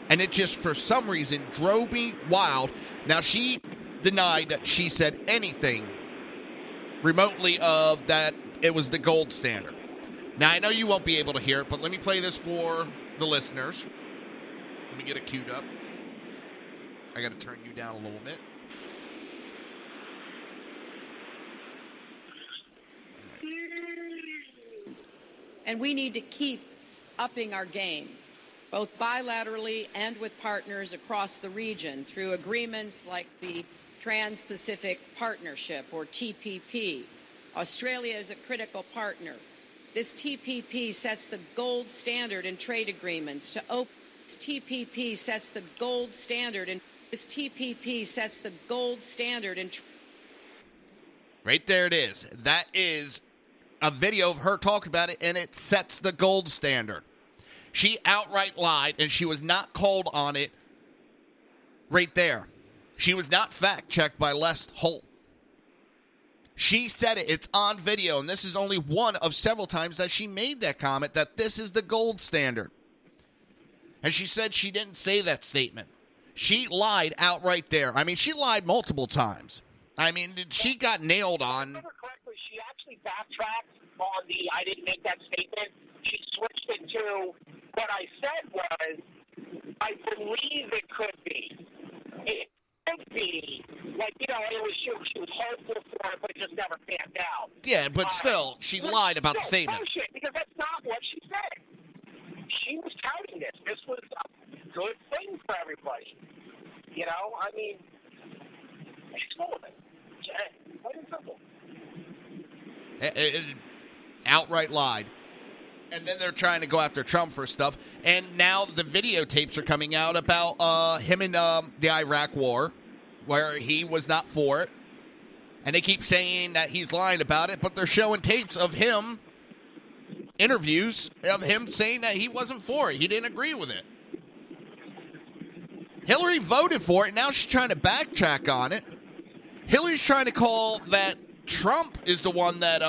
And it just, for some reason, drove me wild. Now, she denied that she said anything remotely of that it was the gold standard. Now, I know you won't be able to hear it, but let me play this for the listeners. Let me get it queued up. I got to turn you down a little bit. And we need to keep upping our game, both bilaterally and with partners across the region through agreements like the Trans-Pacific Partnership, or TPP. Australia is a critical partner. This TPP sets the gold standard in trade agreements to open. This TPP sets the gold standard in. This TPP sets the gold standard in. Right there it is. That is a video of her talking about it, and it sets the gold standard. She outright lied, and she was not called on it right there. She was not fact-checked by Les Holt. She said it. It's on video, and this is only one of several times that she made that comment that this is the gold standard. And she said she didn't say that statement. She lied outright there. I mean, she lied multiple times. I mean, she got nailed on. If I remember correctly, she actually backtracked on the I didn't make that statement. She switched it to what I said was, I believe it could be. It could be. Like, she was hopeful for it, but it just never panned out. Yeah, but still, she lied about the statement. Bullshit, because that's not what she said. She was touting this. This was a good thing for everybody. I mean, she's full of it. Plain and simple. Outright lied. And then they're trying to go after Trump for stuff. And now the videotapes are coming out about him in the Iraq war, where he was not for it. And they keep saying that he's lying about it, but they're showing tapes of him, interviews of him saying that he wasn't for it. He didn't agree with it. Hillary voted for it. Now she's trying to backtrack on it. Hillary's trying to call that Trump is the one that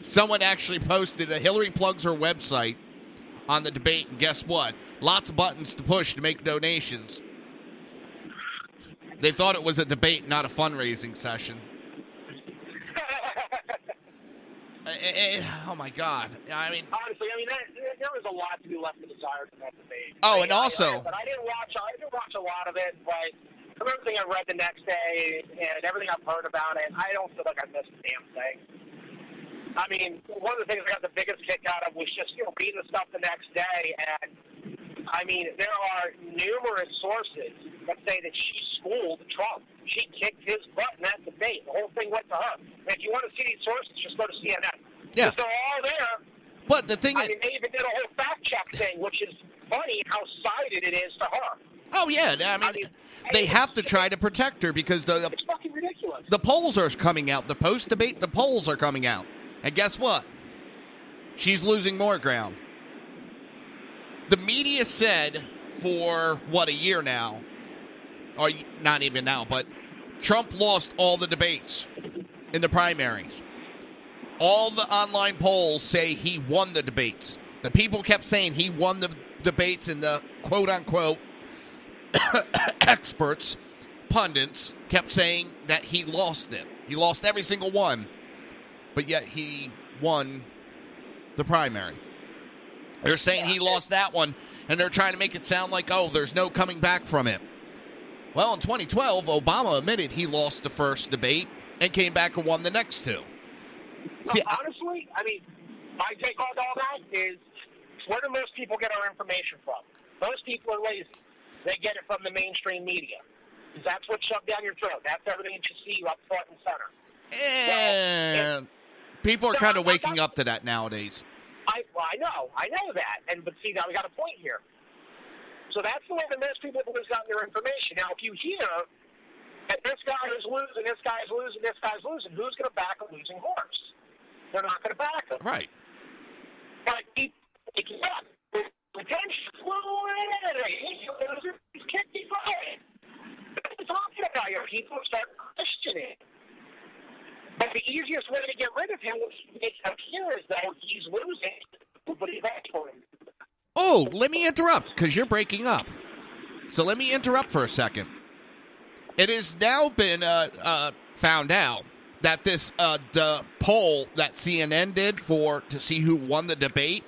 someone actually posted a Hillary plugs her website on the debate, and guess what? Lots of buttons to push to make donations. They thought it was a debate, not a fundraising session. Oh my God! I mean, honestly, there was a lot to be left desired in that debate. Oh, and also, I didn't watch a lot of it, but from everything I read the next day and everything I've heard about it, I don't feel like I missed a damn thing. I mean, one of the things I got the biggest kick out of was just reading the stuff the next day, and I mean, there are numerous sources that say that she schooled Trump. She kicked his butt in that debate. The whole thing went to her. And if you want to see these sources, just go to CNN. Yeah. They're all there. But the thing I mean, they even did a whole fact check thing, which is funny how sided it is to her. Oh, yeah. I mean they have to try to protect her because it's fucking ridiculous. The polls are coming out. The post-debate, the polls are coming out. And guess what? She's losing more ground. The media said for, a year now, or not even now, but Trump lost all the debates in the primaries. All the online polls say he won the debates. The people kept saying he won the debates, and the quote-unquote experts, pundits, kept saying that he lost it. He lost every single one, but yet he won the primary. They're saying he lost that one, and they're trying to make it sound like, there's no coming back from it. Well, in 2012, Obama admitted he lost the first debate and came back and won the next two. See, honestly, I mean, my take on all that is, where do most people get our information from? Most people are lazy. They get it from the mainstream media. Because that's what's shoved down your throat. That's everything you see up front and center. And people are kind of waking up to that nowadays. I know that. But see, now we got a point here. So that's the way that most people have gotten their information. Now, if you hear that this guy is losing, this guy's losing, this guy's losing, who's going to back a losing horse? They're not going to back him. Right. But he's kicked his butt. What are you talking about here? People start questioning. But the easiest way to get rid of him was to make it appear as though he's losing. But he's for him. Oh, let me interrupt, because you're breaking up. So let me interrupt for a second. It has now been found out that this the poll that CNN did to see who won the debate,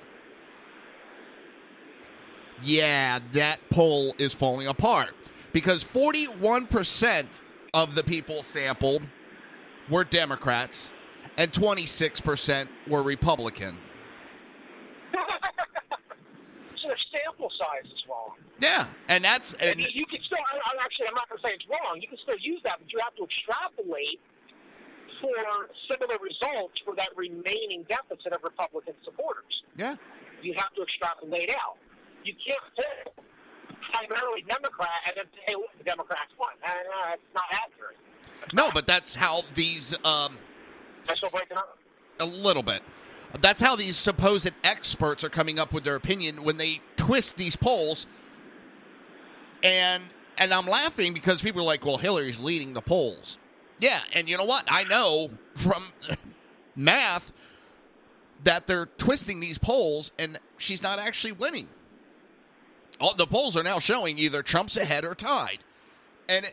that poll is falling apart. Because 41% of the people sampled were Democrats and 26% were Republican. So their sample size is wrong. Yeah, and that's... And you can still... I'm not going to say it's wrong. You can still use that, but you have to extrapolate for similar results for that remaining deficit of Republican supporters. Yeah. You have to extrapolate out. You can't say primarily Democrat and then say, the Democrats won. It's not accurate. No, but that's how these... Am I still breaking up? A little bit. That's how these supposed experts are coming up with their opinion when they twist these polls. And I'm laughing because people are like, well, Hillary's leading the polls. Yeah, and you know what? I know from math that they're twisting these polls, and she's not actually winning. All the polls are now showing either Trump's ahead or tied. And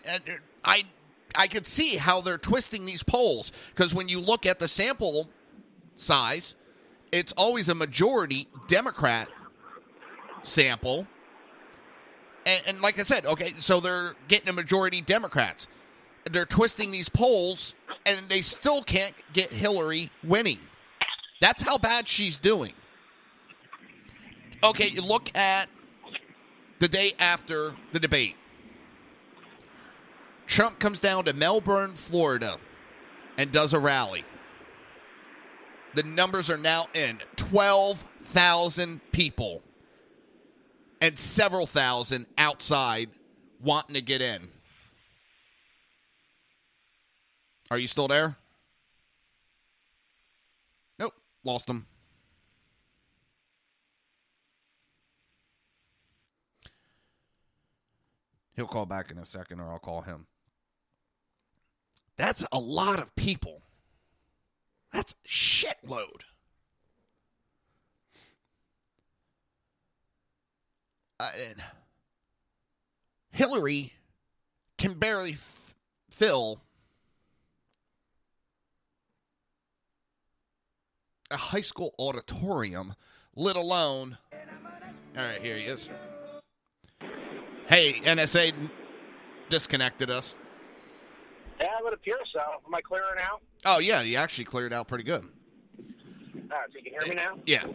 I could see how they're twisting these polls, because when you look at the sample size, it's always a majority Democrat sample. And like I said, okay, so they're getting a majority Democrats. They're twisting these polls, and they still can't get Hillary winning. That's how bad she's doing. Okay, you look at the day after the debate. Trump comes down to Melbourne, Florida, and does a rally. The numbers are now in 12,000 people and several thousand outside wanting to get in. Are you still there? Nope, lost him. . He'll call back in a second, or I'll call him. That's a lot of people. That's a shitload. Hillary can barely fill a high school auditorium, let alone... All right, here he is. Hey, NSA disconnected us. Yeah, it would appear so. Am I clearer now? Oh, yeah, you actually cleared out pretty good. So you can hear me now? Yeah.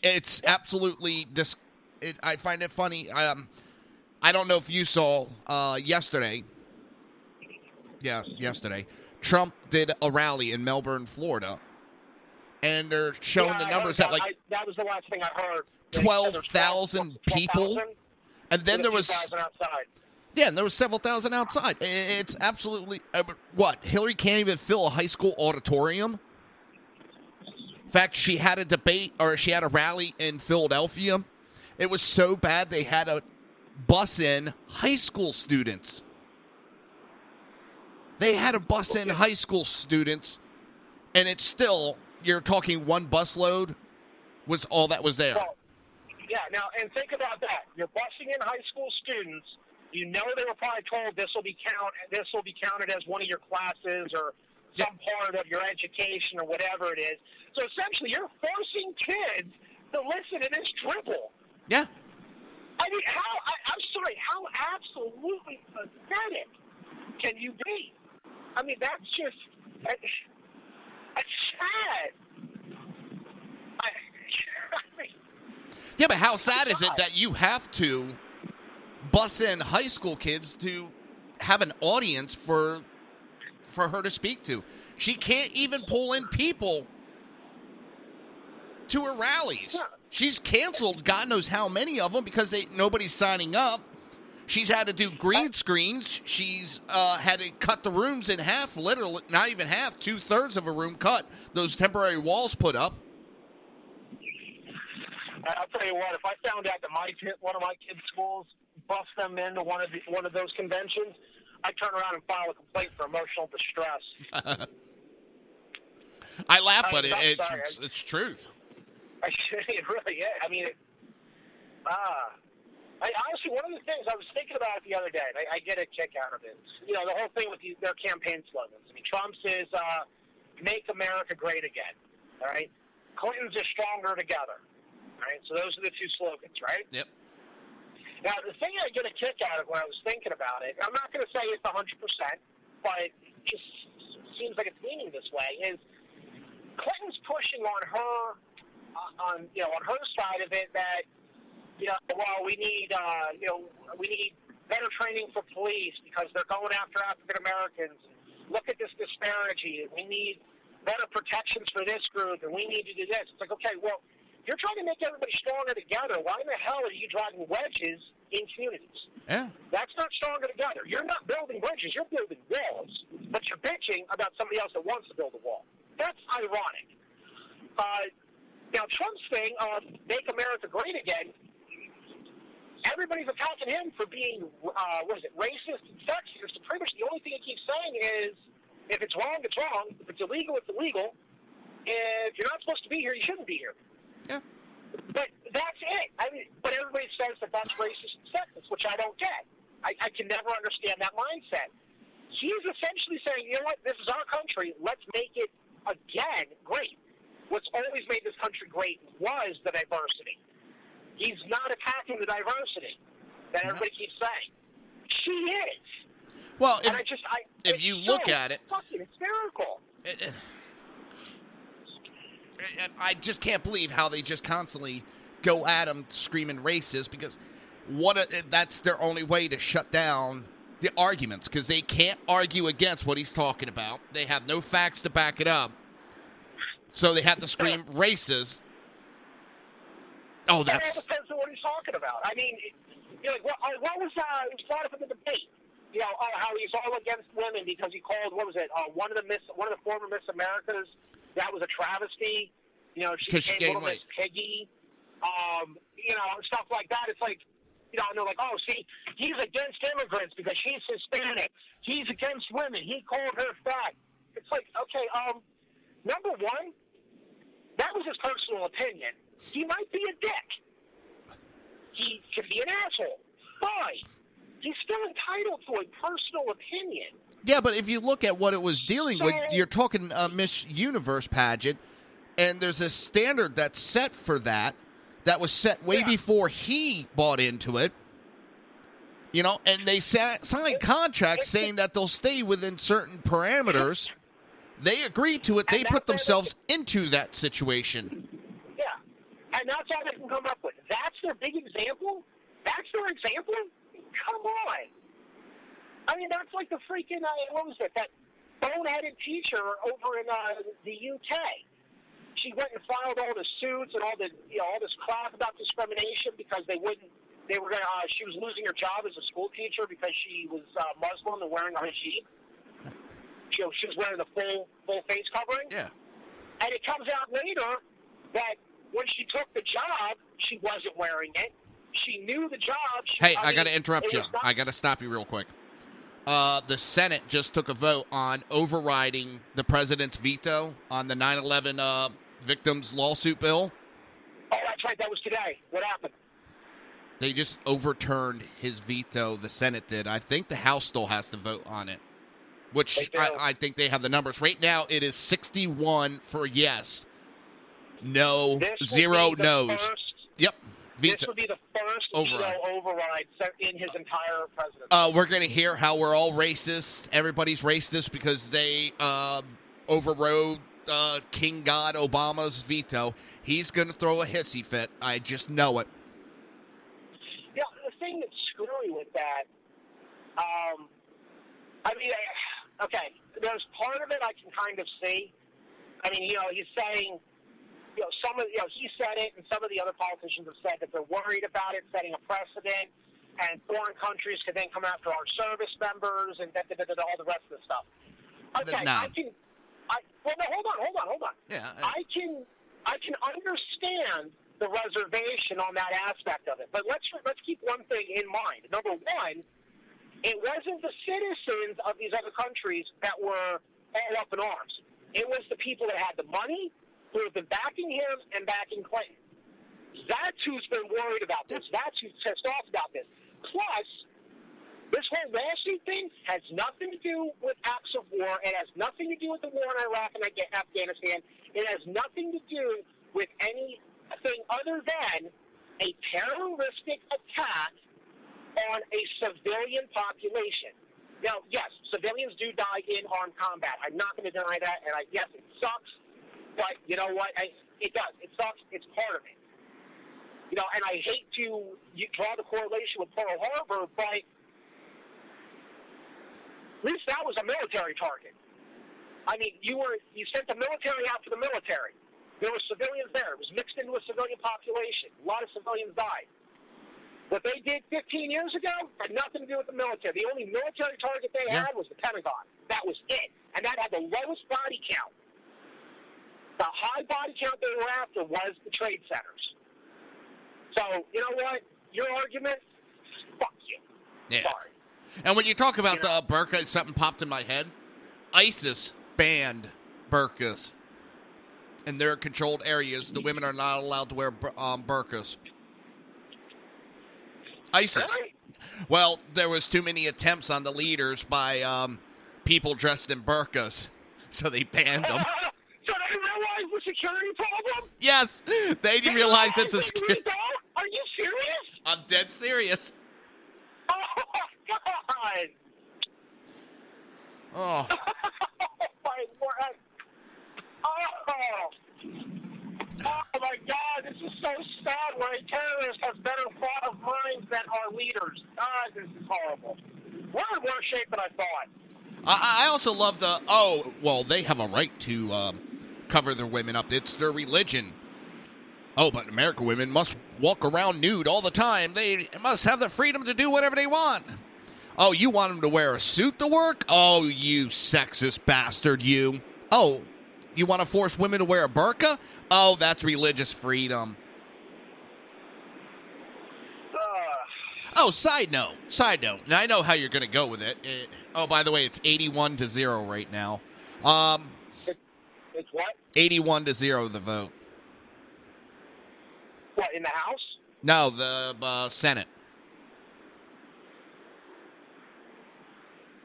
It's absolutely... I find it funny. I don't know if you saw yesterday. Yeah, yesterday. Trump did a rally in Melbourne, Florida. And they're showing the numbers that, like... that was the last thing I heard. 12,000 people. And then there was... outside. Yeah, and there was several thousand outside. It's absolutely... what? Hillary can't even fill a high school auditorium? In fact, she had a debate, or she had a rally in Philadelphia. It was so bad they had to bus in high school students. They had to bus in high school students, and it's still, you're talking one bus load was all that was there. Well, yeah, now, and think about that. You're busing in high school students. You know they were probably told this will be counted as one of your classes or some part of your education or whatever it is. So essentially, you're forcing kids to listen to this dribble. Yeah. I mean, I'm sorry, how absolutely pathetic can you be? I mean, that's just, that's sad. Yeah, but how sad is it that you have to bus in high school kids to have an audience for her to speak to? She can't even pull in people to her rallies. Yeah. She's canceled God knows how many of them because nobody's signing up. She's had to do green screens. She's had to cut the rooms in half, literally, not even half, 2/3 of a room cut. Those temporary walls put up. I'll tell you what, if I found out that one of my kids' schools bussed them into one of those conventions, I'd turn around and file a complaint for emotional distress. I laugh, but it's truth. It really is. I mean, honestly, one of the things I was thinking about it the other day, and I get a kick out of it. You know, the whole thing with their campaign slogans. I mean, Trump's is "Make America Great Again." All right. Clinton's is "Stronger Together." All right. So those are the two slogans, right? Yep. Now, the thing I get a kick out of when I was thinking about it, I'm not going to say it's 100%, but it just seems like it's leaning this way. Is Clinton's pushing on her? On her side of it, that we need better training for police because they're going after African Americans. Look at this disparity. We need better protections for this group, and we need to do this. It's like, okay, well, you're trying to make everybody stronger together. Why in the hell are you driving wedges in communities? Yeah, that's not stronger together. You're not building bridges. You're building walls, but you're bitching about somebody else that wants to build a wall. That's ironic. Now, Trump's thing of "Make America Great Again," everybody's attacking him for being, racist and sexist. And pretty much the only thing he keeps saying is, if it's wrong, it's wrong. If it's illegal, it's illegal. If you're not supposed to be here, you shouldn't be here. Yeah. But that's it. I mean, but everybody says that that's racist and sexist, which I don't get. I can never understand that mindset. He's essentially saying, you know what, this is our country. Let's make it, again, great. What's always made this country great was the diversity. He's not attacking the diversity that everybody keeps saying. She is. Well, if you look at it, fucking hysterical. I just can't believe how they just constantly go at him screaming racist, because that's their only way to shut down the arguments, because they can't argue against what he's talking about. They have no facts to back it up. So they have to scream racist. Oh, It depends on what he's talking about. I mean, what was it was brought up in the debate? How he's all against women because he called one of the former Miss Americas, that was a travesty. She became Little Miss Piggy. Stuff like that. It's like, You know, and they're like, oh, see, he's against immigrants because she's Hispanic. He's against women. He called her fat. It's like, okay, number one, that was his personal opinion. He might be a dick. He could be an asshole. Fine. He's still entitled to a personal opinion. Yeah, but if you look at what it was dealing with, you're talking Miss Universe pageant, and there's a standard that's set for that was set way before he bought into it. You know, and they signed contracts saying that they'll stay within certain parameters. They agreed to it. They put themselves into that situation. Yeah, and that's all they can come up with. That's their big example? That's their example? Come on. I mean, that's like the freaking, what was it, that boneheaded teacher over in the UK. She went and filed all the suits and all the, all this crap about discrimination because she was losing her job as a school teacher because she was Muslim and wearing a hijab. She was wearing the full face covering. Yeah. And it comes out later that when she took the job, she wasn't wearing it. She knew the job. I got to interrupt you. I got to stop you real quick. The Senate just took a vote on overriding the president's veto on the 9/11 victims lawsuit bill. Oh, that's right. That was today. What happened? They just overturned his veto. The Senate did. I think the House still has to vote on it, which I think they have the numbers. Right now, it is 61 for yes, no, 0 no's. Yep. Veto. This would be the first veto override in his entire presidency. We're going to hear how we're all racist. Everybody's racist because they overrode King God Obama's veto. He's going to throw a hissy fit. I just know it. Yeah, the thing that's screwy with that, okay, there's part of it I can kind of see. I mean, he's saying, he said it, and some of the other politicians have said that they're worried about it setting a precedent, and foreign countries could then come after our service members and all the rest of the stuff. Okay, hold on. Yeah, I can understand the reservation on that aspect of it, but let's keep one thing in mind. Number one, it wasn't the citizens of these other countries that were all up in arms. It was the people that had the money, who have been backing him and backing Clinton. That's who's been worried about this. That's who's pissed off about this. Plus, this whole lawsuit thing has nothing to do with acts of war. It has nothing to do with the war in Iraq and Afghanistan. It has nothing to do with anything other than a terroristic attack on a civilian population. Now, yes, civilians do die in armed combat. I'm not going to deny that. And yes, it sucks. But you know what? It does. It sucks. It's part of it. And I hate to draw the correlation with Pearl Harbor, but at least that was a military target. I mean, you sent the military out to the military. There were civilians there. It was mixed into a civilian population. A lot of civilians died. What they did 15 years ago had nothing to do with the military. The only military target they had was the Pentagon. That was it. And that had the lowest body count. The high body count they were after was the trade centers. So, you know what? Your argument, fuck you. Yeah. Sorry. And when you talk about the burqa, something popped in my head. ISIS banned burqas. In their controlled areas, the women are not allowed to wear burqas. ISIS. Really? Well, there was too many attempts on the leaders by people dressed in burqas, so they banned them. So they realized the security problem? Yes, they didn't realize it's a security. Are you serious? I'm dead serious. Oh my God! Oh. Oh my God! This is so sad. Where a terrorist has better thought of minds than our leaders. God, this is horrible. We're in worse shape than I thought. I also love they have a right to cover their women up. It's their religion. Oh, but American women must walk around nude all the time. They must have the freedom to do whatever they want. Oh, you want them to wear a suit to work? Oh, you sexist bastard, you. Oh, you want to force women to wear a burqa? Oh, that's religious freedom. Oh, side note. And I know how you're going to go with it. By the way, it's 81-0 right now. It's what? 81-0 the vote. What, in the House? No, the Senate.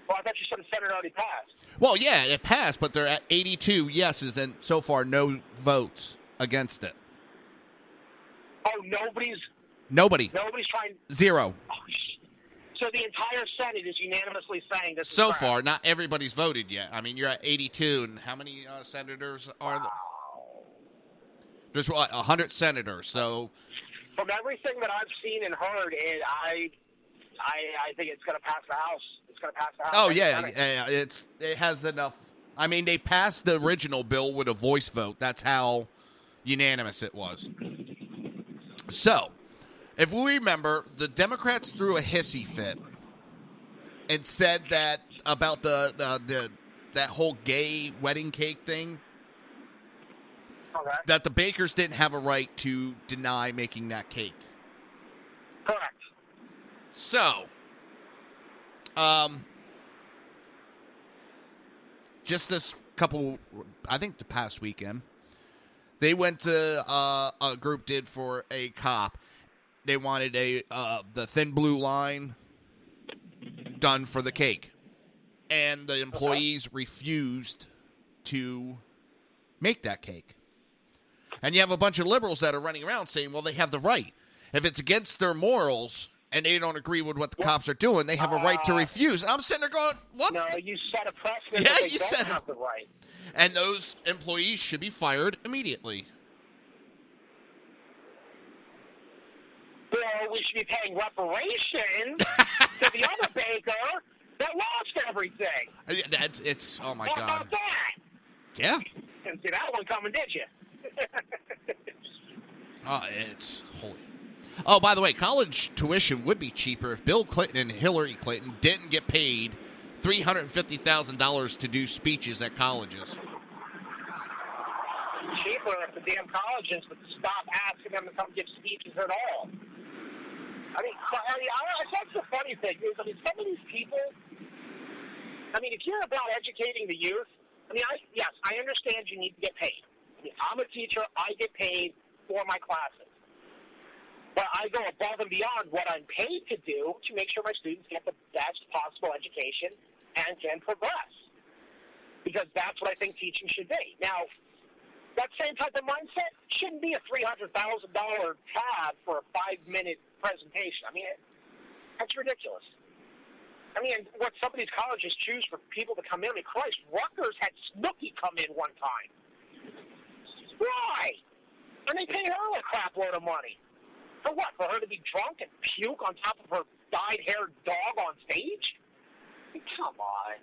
Well, I thought you said the Senate already passed. Well, yeah, it passed, but they're at 82 yeses and so far no votes against it. Oh, Nobody's trying. 0. Oh, so the entire Senate is unanimously saying this. So is far, not everybody's voted yet. I mean, you're at 82, and how many senators are there? There's 100 senators. So from everything that I've seen and heard, I think it's going to pass the House. It's going to pass the House. Oh yeah, it has enough. I mean, they passed the original bill with a voice vote. That's how unanimous it was. So, if we remember, the Democrats threw a hissy fit and said that about that whole gay wedding cake thing, that the bakers didn't have a right to deny making that cake. Correct. So, just this couple, I think the past weekend, they went to a group did for a cop. They wanted the thin blue line done for the cake, and the employees refused to make that cake. And you have a bunch of liberals that are running around saying, well, they have the right. If it's against their morals and they don't agree with what the cops are doing, they have a right to refuse. And I'm sitting there going, what? No, you set a precedent Yeah, that they you don't said have the right. And those employees should be fired immediately. Well, we should be paying reparations to the other baker that lost everything. It's oh my How God. about that? Yeah. Didn't see that one coming, did you? It's holy. Oh, by the way, college tuition would be cheaper if Bill Clinton and Hillary Clinton didn't get paid $350,000 to do speeches at colleges. Cheaper if the damn colleges would stop asking them to come give speeches at all. I mean, that's the funny thing is, some of these people, if you're about educating the youth, yes, I understand you need to get paid. I'm a teacher. I get paid for my classes. But I go above and beyond what I'm paid to do to make sure my students get the best possible education and can progress. Because that's what I think teaching should be. Now, that same type of mindset shouldn't be a $300,000 tab for a 5-minute presentation. That's ridiculous. What some of these colleges choose for people to come in. Christ, Rutgers had Snooki come in one time. Why? And they paid her a crap load of money. For what? For her to be drunk and puke on top of her dyed-haired dog on stage? Come on.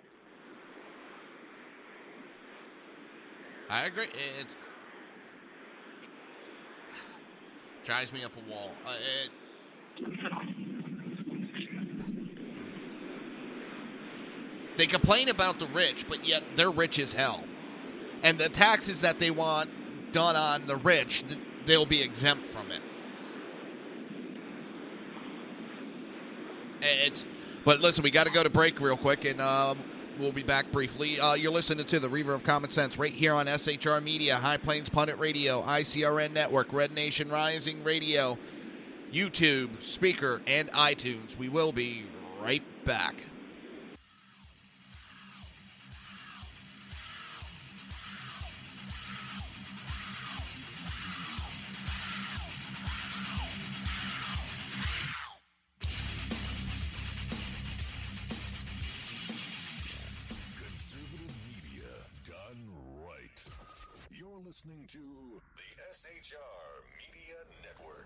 I agree. It drives me up a wall. They complain about the rich, but yet they're rich as hell. And the taxes that they want done on the rich, they'll be exempt from it. But listen, we got to go to break real quick, and we'll be back briefly. You're listening to the Reaver of Common Sense right here on SHR Media, High Plains Pundit Radio, ICRN Network, Red Nation Rising Radio, YouTube, Speaker, and iTunes. We will be right back. Listening to the SHR Media Network.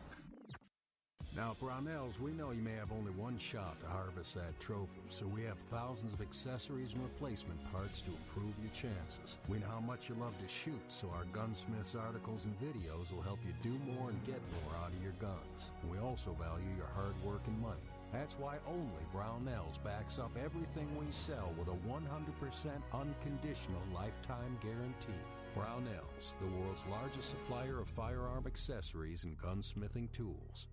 Now, Brownells, we know you may have only one shot to harvest that trophy, so we have thousands of accessories and replacement parts to improve your chances. We know how much you love to shoot, so our Gunsmiths articles and videos will help you do more and get more out of your guns. We also value your hard work and money. That's why only Brownells backs up everything we sell with a 100% unconditional lifetime guarantee. Brownells, the world's largest supplier of firearm accessories and gunsmithing tools.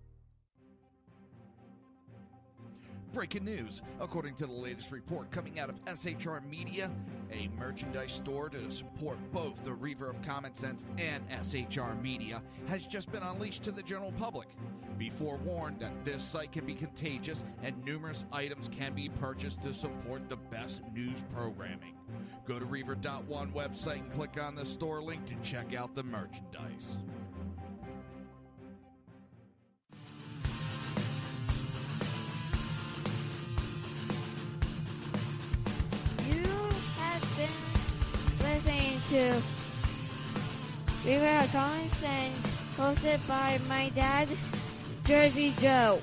Breaking news. According to the latest report coming out of SHR Media, a merchandise store to support both the Reaver of Common Sense and SHR Media has just been unleashed to the general public. Be forewarned that this site can be contagious and numerous items can be purchased to support the best news programming. Go to Reaver.one website and click on the store link to check out the merchandise. Listening to Reaver of Common Sense, hosted by my dad, Jersey Joe.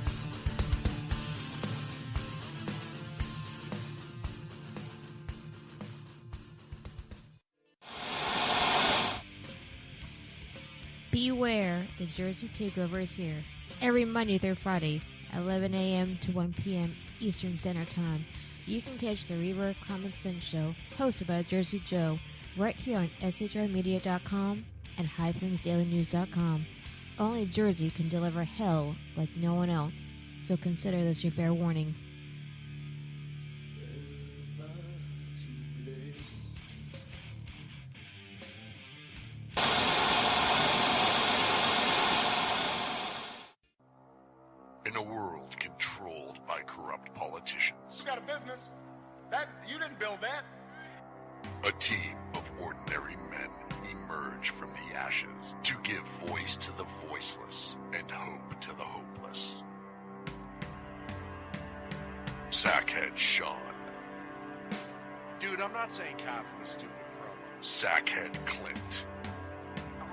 Beware, the Jersey Takeover is here. Every Monday through Friday, 11 a.m. to 1 p.m. Eastern Standard Time. You can catch the Reaver of Common Sense show, hosted by Jersey Joe, right here on shrmedia.com and highplainsdailynews.com. Only Jersey can deliver hell like no one else, so consider this your fair warning. In a world controlled by corrupt politicians, You got a business. That you didn't build that. a team of ordinary men emerge from the ashes to give voice to the voiceless and hope to the hopeless. Sackhead Sean, Dude, I'm not saying cop for the stupid pro. Sackhead Clint,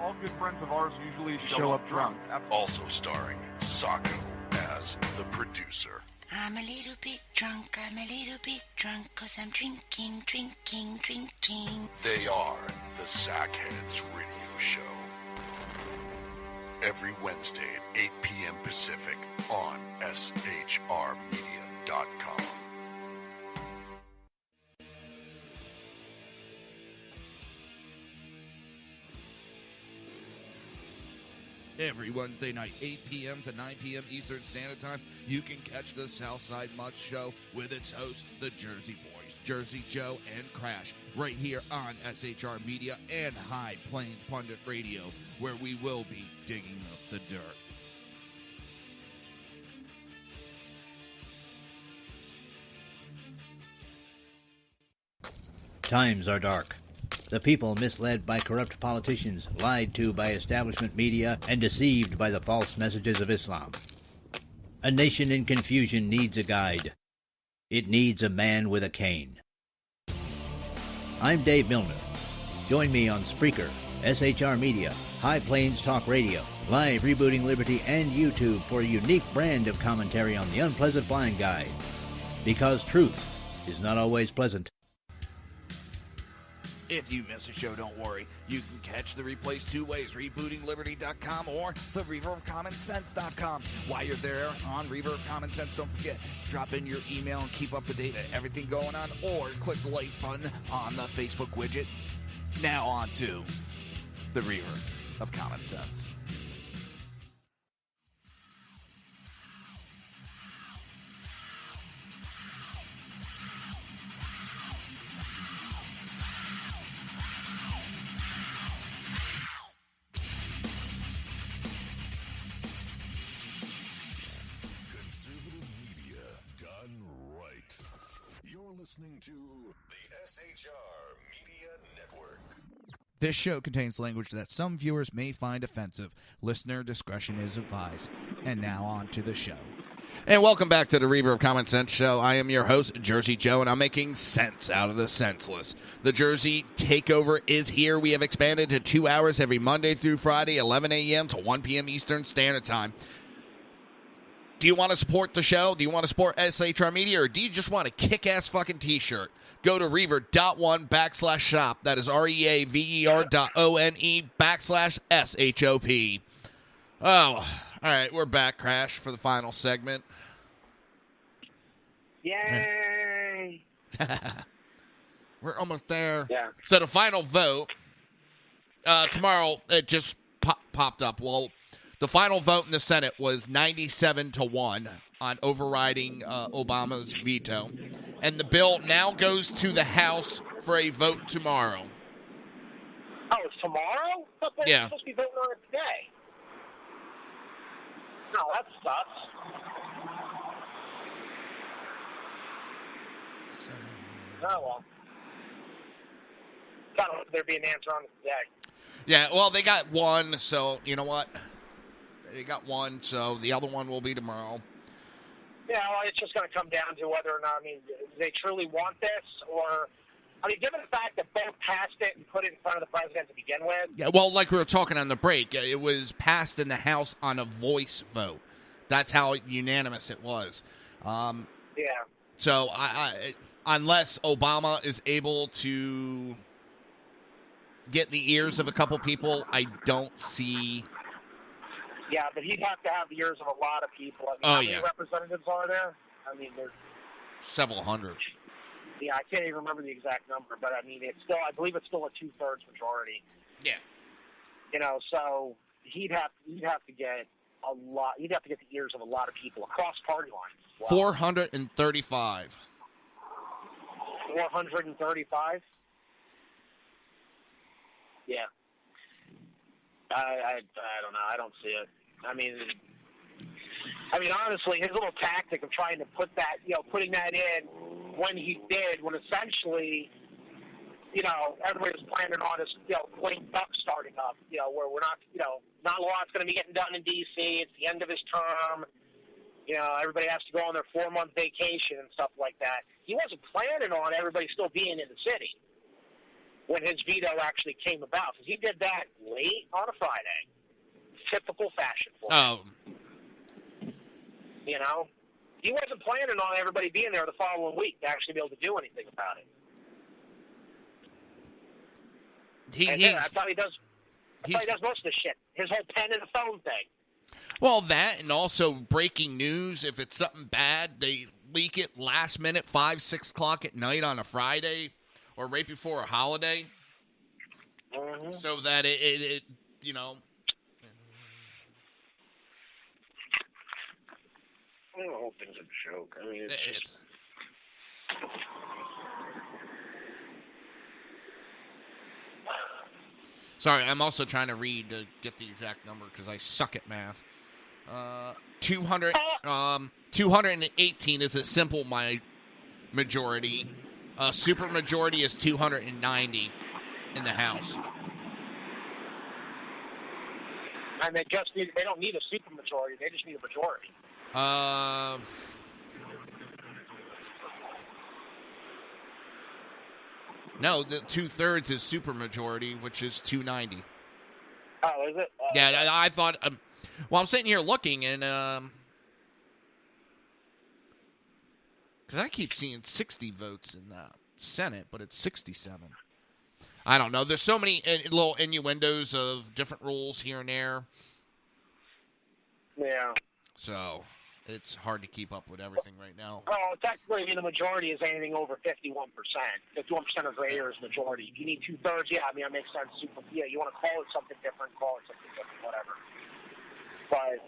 All good friends of ours usually show up drunk. also starring Sacco as the producer. I'm a little bit drunk, I'm a little bit drunk, 'cause I'm drinking, drinking, drinking. They are the Sackheads Radio Show. Every Wednesday at 8 p.m. Pacific on shrmedia.com. Every Wednesday night, 8 p.m. to 9 p.m. Eastern Standard Time, you can catch the Southside Mutt Show with its hosts, the Jersey Boys, Jersey Joe and Crash, right here on SHR Media and High Plains Pundit Radio, where we will be digging up the dirt. Times are dark. The people misled by corrupt politicians, lied to by establishment media, and deceived by the false messages of Islam. A nation in confusion needs a guide. It needs a man with a cane. I'm Dave Milner. Join me on Spreaker, SHR Media, High Plains Talk Radio, Live Rebooting Liberty, and YouTube for a unique brand of commentary on the unpleasant blind guide. Because truth is not always pleasant. If you miss a show, don't worry. You can catch the replays two ways, rebootingliberty.com or the reaverofcommonsense.com. While you're there on Reaver of Common Sense, don't forget, drop in your email and keep up to date on everything going on, or click the like button on the Facebook widget. Now on to the Reaver of Common Sense. Listening to the SHR Media Network. This show contains language that some viewers may find offensive. Listener discretion is advised. And now on to the show. And welcome back to the Reaver of Common Sense show. I am your host, Jersey Joe, and I'm making sense out of the senseless. The Jersey Takeover is here. We have expanded to 2 hours every Monday through Friday, 11 a.m. to 1 p.m. Eastern Standard Time. Do you want to support the show? Do you want to support SHR Media? Or do you just want a kick-ass fucking t-shirt? Go to reaver.one/shop. That is REAVER.ONE/SHOP. Oh, all right. We're back, Crash, for the final segment. Yay! We're almost there. Yeah. So the final vote, tomorrow, it just popped up. Well, the final vote in the Senate was 97-1 on overriding Obama's veto. And the bill now goes to the House for a vote tomorrow. Oh, it's tomorrow? But they're Yeah. supposed to be voting on it today. No, that sucks. Oh, well. Thought there'd be an answer on it today. Yeah, well, they got one, so you know what? They got one, so the other one will be tomorrow. Yeah, well, it's just going to come down to whether or not, do they truly want this, or, given the fact that both passed it and put it in front of the president to begin with. Yeah, well, like we were talking on the break, it was passed in the House on a voice vote. That's how unanimous it was. Yeah. So, unless Obama is able to get the ears of a couple people, I don't see. Yeah, but he'd have to have the ears of a lot of people. How many representatives are there? There's several hundred. Yeah, I can't even remember the exact number, but it's still, I believe it's still a 2/3 majority. Yeah. So he'd have to get a lot. He'd have to get the ears of a lot of people across party lines. Wow. 435. 435. Yeah. I don't know. I don't see it. Honestly, his little tactic of trying to put that, putting that in when he did, when essentially, everybody was planning on this, lame duck starting up, where we're not, not a lot's going to be getting done in D.C. It's the end of his term. Everybody has to go on their 4-month vacation and stuff like that. He wasn't planning on everybody still being in the city when his veto actually came about, because he did that late on a Friday. Typical fashion for him. He wasn't planning on everybody being there the following week to actually be able to do anything about it. That's how he does. That's how he does most of the shit. His whole pen and the phone thing. Well, that, and also breaking news. If it's something bad, they leak it last minute, 5, 6 o'clock at night on a Friday, or right before a holiday, so that it The whole thing's a joke. Sorry, I'm also trying to read to get the exact number because I suck at math. 218 is a simple majority. Super majority is 290 in the House. And they don't need a super majority. They just need a majority. No, the 2/3 is supermajority, which is 290. Oh, is it? Yeah, I thought. Well, I'm sitting here looking, and because I keep seeing 60 votes in the Senate, but it's 67. I don't know. There's so many little innuendos of different rules here and there. Yeah. So it's hard to keep up with everything right now. Well, technically, the majority is anything over 51%. 51% of the air is majority. If you need 2/3, yeah, that makes sense. You want to call it something different, whatever. But,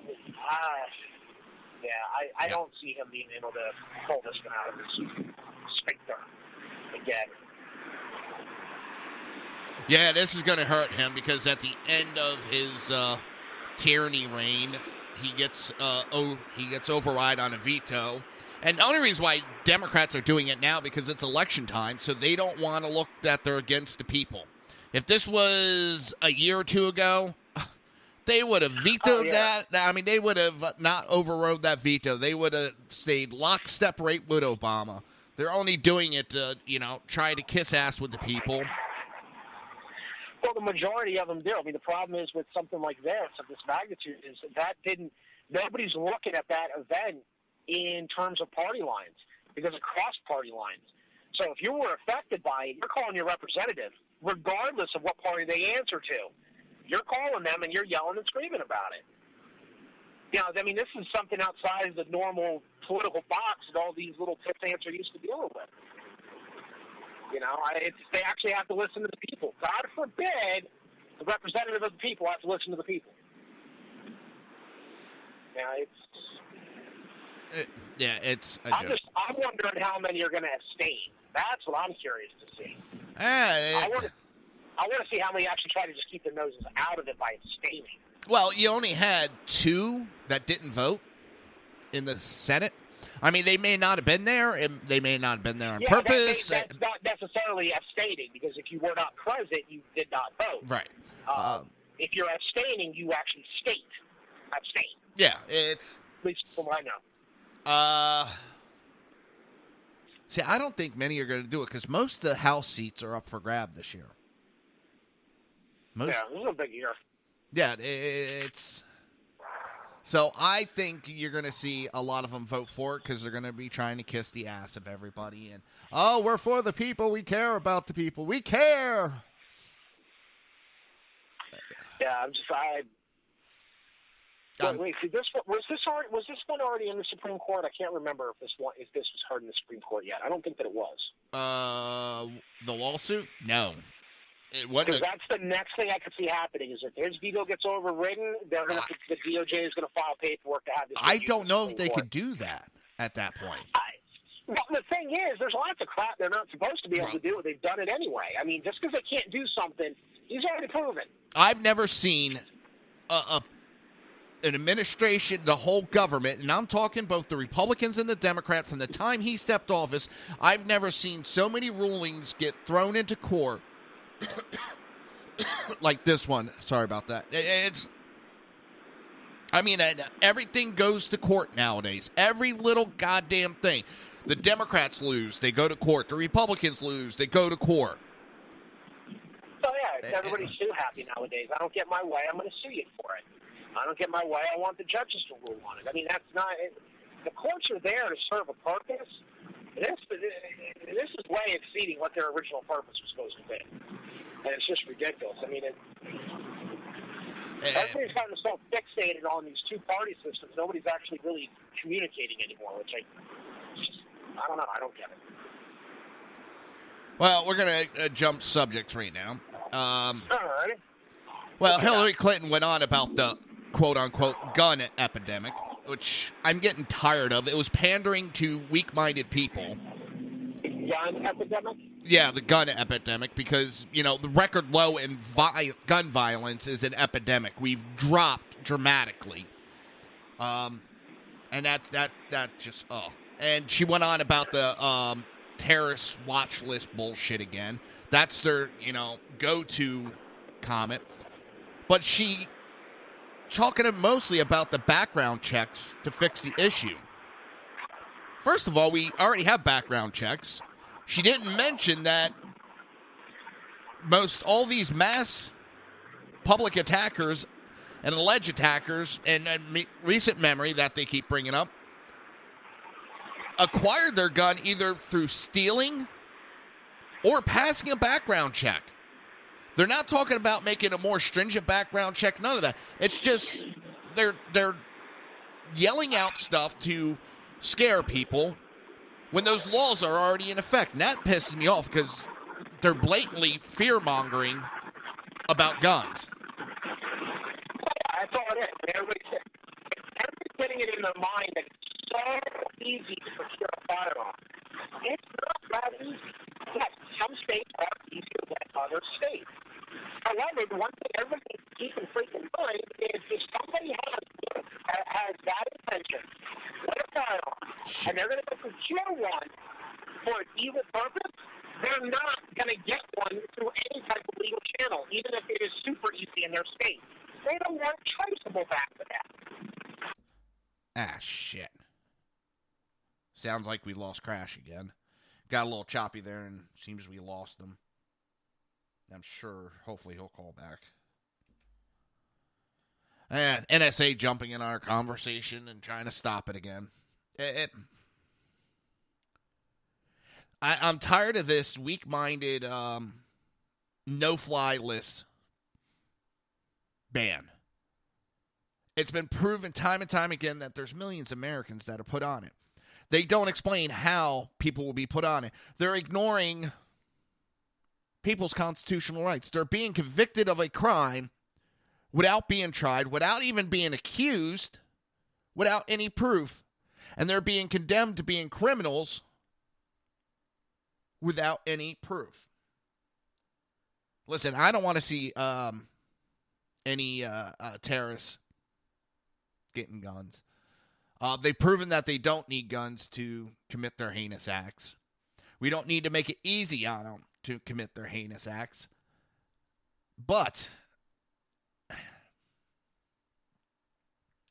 I don't see him being able to pull this one out of his sphincter again. Yeah, this is going to hurt him because at the end of his tyranny reign, he gets override on a veto. And the only reason why Democrats are doing it now because it's election time, so they don't want to look that they're against the people. If this was a year or two ago, they would have vetoed that. They would have not overrode that veto. They would have stayed lockstep right with Obama. They're only doing it to, try to kiss ass with the people. Well, the majority of them do. The problem is with something like this, of this magnitude, is that nobody's looking at that event in terms of party lines, because it crossed party lines. So if you were affected by it, you're calling your representative, regardless of what party they answer to. You're calling them and you're yelling and screaming about it. This is something outside of the normal political box that all these little tips are used to dealing with. They actually have to listen to the people. God forbid the representative of the people has to listen to the people. It's a I'm joke. wondering how many are going to abstain. That's what I'm curious to see. I want to see how many actually try to just keep their noses out of it by abstaining. Well, you only had 2 that didn't vote in the Senate. I mean, they may not have been there, and they may not have been there on purpose. That's not necessarily abstaining, because if you were not present, you did not vote. Right. If you're abstaining, you actually state abstain. Yeah, it's... At least from what I know. See, I don't think many are going to do it, because most of the House seats are up for grab this year. Yeah, this is a big year. Yeah, it's... So I think you're going to see a lot of them vote for it because they're going to be trying to kiss the ass of everybody. And, we're for the people. We care about the people. We care. Yeah, wait, see, was this one already in the Supreme Court? I can't remember if this was heard in the Supreme Court yet. I don't think that it was. The lawsuit? No. Because that's the next thing I could see happening is if his veto gets overridden, the DOJ is going to file paperwork to have this. I don't know if they could do that at that point. Well, the thing is, there's lots of crap they're not supposed to be able to do. They've done it anyway. I mean, just because they can't do something, he's already proven. I've never seen an administration, the whole government, and I'm talking both the Republicans and the Democrat from the time he stepped office, I've never seen so many rulings get thrown into court like this one. Sorry about that. Everything goes to court nowadays. Every little goddamn thing. The Democrats lose, they go to court. The Republicans lose, they go to court. So, yeah, everybody's too happy nowadays. I don't get my way, I'm going to sue you for it. I don't get my way, I want the judges to rule on it. I mean, that's not... The courts are there to serve a purpose. This is way exceeding what their original purpose was supposed to be. And it's just ridiculous. I mean, everybody's gotten so fixated on these two-party systems, nobody's actually really communicating anymore, which I don't know. I don't get it. Well, we're going to jump subjects right now. All right. Well, Hillary Clinton went on about the quote-unquote gun epidemic, which I'm getting tired of. It was pandering to weak-minded people. Gun epidemic? Yeah, the gun epidemic, because, the record low in gun violence is an epidemic. We've dropped dramatically. And that's just, And she went on about the terrorist watch list bullshit again. That's their, go-to comment. But she talking mostly about the background checks to fix the issue. First of all, we already have background checks. She didn't mention that all these mass public attackers and alleged attackers and recent memory that they keep bringing up acquired their gun either through stealing or passing a background check. They're not talking about making a more stringent background check. None of that. It's just they're yelling out stuff to scare people when those laws are already in effect. And that pisses me off because they're blatantly fear-mongering about guns. That's all it is. Everybody's getting it in their mind that it's so easy to procure a firearm. It's not that easy. Yes, some states are easier than other states. However, the one thing everybody needs to keep in freaking mind is if somebody has that intention with a firearm, and they're going to procure one for an evil purpose, they're not going to get one through any type of legal channel, even if it is super easy in their state. They don't want traceable back to that. Shit. Sounds like we lost Crash again. Got a little choppy there, and seems we lost him. I'm sure, hopefully he'll call back. And NSA jumping in our conversation and trying to stop it again. I'm tired of this weak-minded no-fly list ban. It's been proven time and time again that there's millions of Americans that are put on it. They don't explain how people will be put on it. They're ignoring people's constitutional rights. They're being convicted of a crime without being tried, without even being accused, without any proof. And they're being condemned to being criminals without any proof. Listen, I don't want to see any terrorists getting guns. They've proven that they don't need guns to commit their heinous acts. We don't need to make it easy on them to commit their heinous acts. But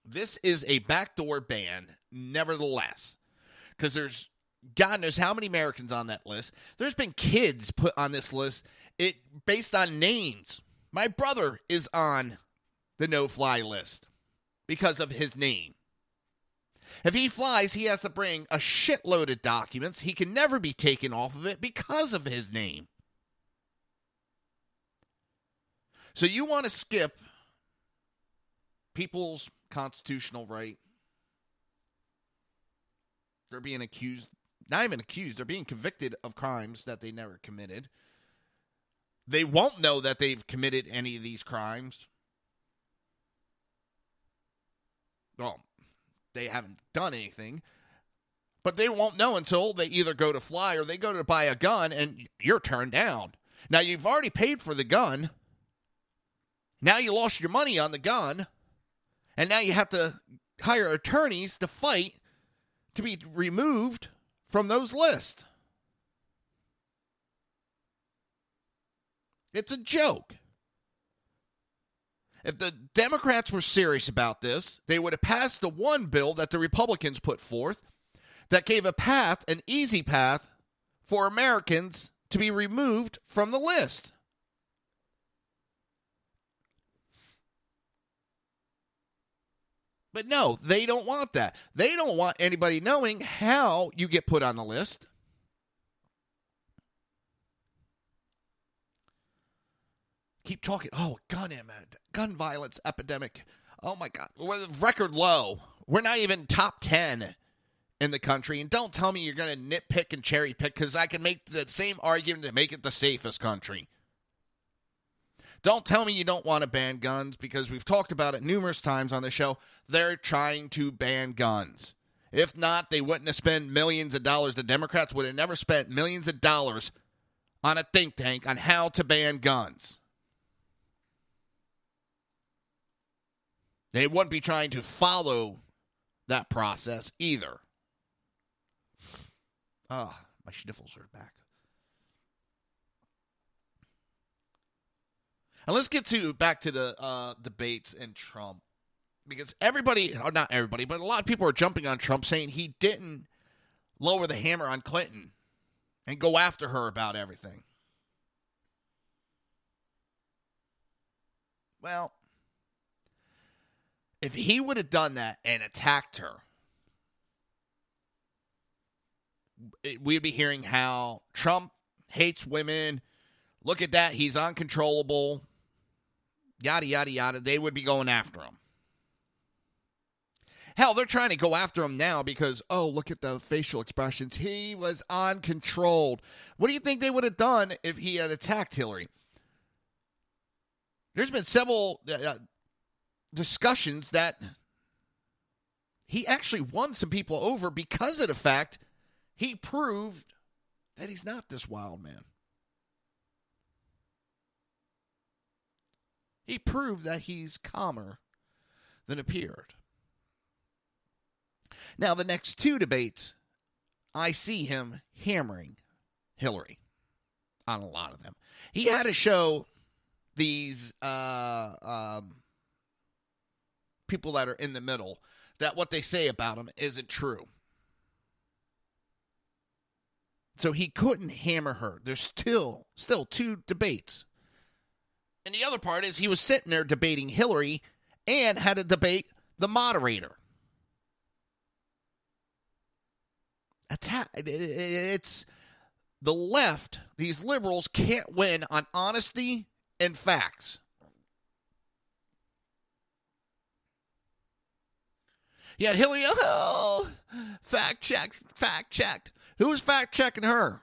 this is a backdoor ban, nevertheless, because there's God knows how many Americans on that list. There's been kids put on this list based on names. My brother is on the no-fly list because of his name. If he flies, he has to bring a shitload of documents. He can never be taken off of it because of his name. So you want to skip people's constitutional right? They're being accused, not even accused, they're being convicted of crimes that they never committed. They won't know that they've committed any of these crimes. Well, they haven't done anything, but they won't know until they either go to fly or they go to buy a gun and you're turned down. Now, you've already paid for the gun. Now you lost your money on the gun, and now you have to hire attorneys to fight to be removed from those lists. It's a joke. If the Democrats were serious about this, they would have passed the one bill that the Republicans put forth that gave a path, an easy path, for Americans to be removed from the list. But no, they don't want that. They don't want anybody knowing how you get put on the list. Keep talking. Oh, gun violence epidemic. Oh, my God. We're record low. We're not even top 10 in the country. And don't tell me you're going to nitpick and cherry pick, because I can make the same argument to make it the safest country. Don't tell me you don't want to ban guns, because we've talked about it numerous times on the show. They're trying to ban guns. If not, they wouldn't have spent millions of dollars. The Democrats would have never spent millions of dollars on a think tank on how to ban guns. They wouldn't be trying to follow that process either. My sniffles are back. And let's get back to the debates and Trump. Because everybody, or not everybody, but a lot of people are jumping on Trump saying he didn't lower the hammer on Clinton and go after her about everything. Well, if he would have done that and attacked her, we'd be hearing how Trump hates women. Look at that. He's uncontrollable. Yada, yada, yada. They would be going after him. Hell, they're trying to go after him now because, oh, look at the facial expressions. He was uncontrolled. What do you think they would have done if he had attacked Hillary? There's been several discussions that he actually won some people over because of the fact he proved that he's not this wild man. He proved that he's calmer than appeared. Now, the next two debates, I see him hammering Hillary on a lot of them. He had to show these people that are in the middle that what they say about him isn't true. So he couldn't hammer her. There's still two debates. And the other part is he was sitting there debating Hillary and had to debate the moderator. It's the left. These liberals can't win on honesty and facts. Yet Hillary, fact-checked. Who was fact-checking her?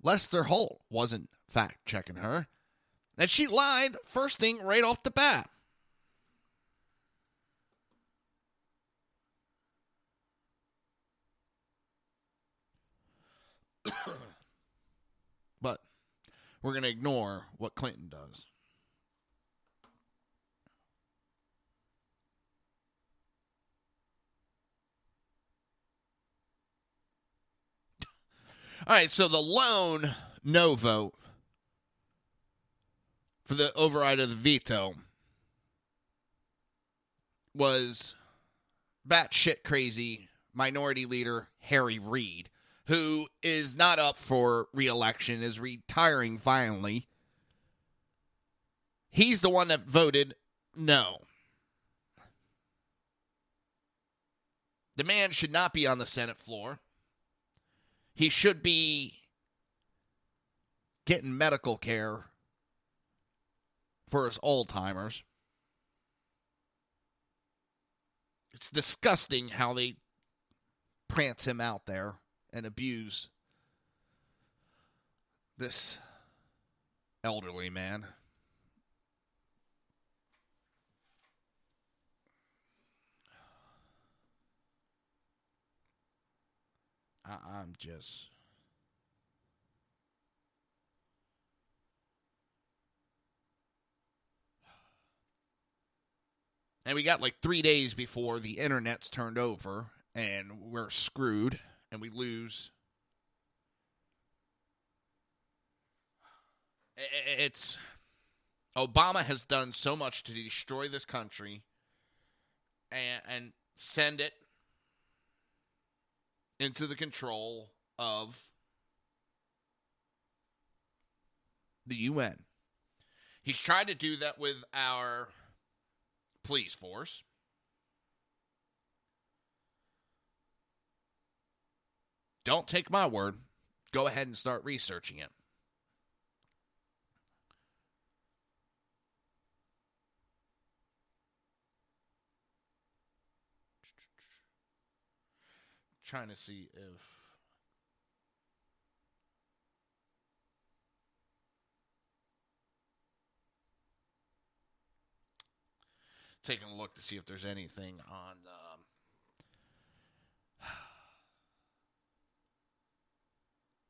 Lester Holt wasn't fact-checking her. And she lied first thing right off the bat. But we're going to ignore what Clinton does. All right, so the lone no vote for the override of the veto was batshit crazy Minority Leader Harry Reid, who is not up for re-election, is retiring finally. He's the one that voted no. The man should not be on the Senate floor. He should be getting medical care for his Alzheimer's. It's disgusting how they prance him out there and abuse this elderly man. I'm just... And we got like 3 days before the internet's turned over, and we're screwed, and we lose. It's... Obama has done so much to destroy this country and send it into the control of the UN. He's tried to do that with our police force. Don't take my word. Go ahead and start researching it. Trying to see if... Taking a look to see if there's anything on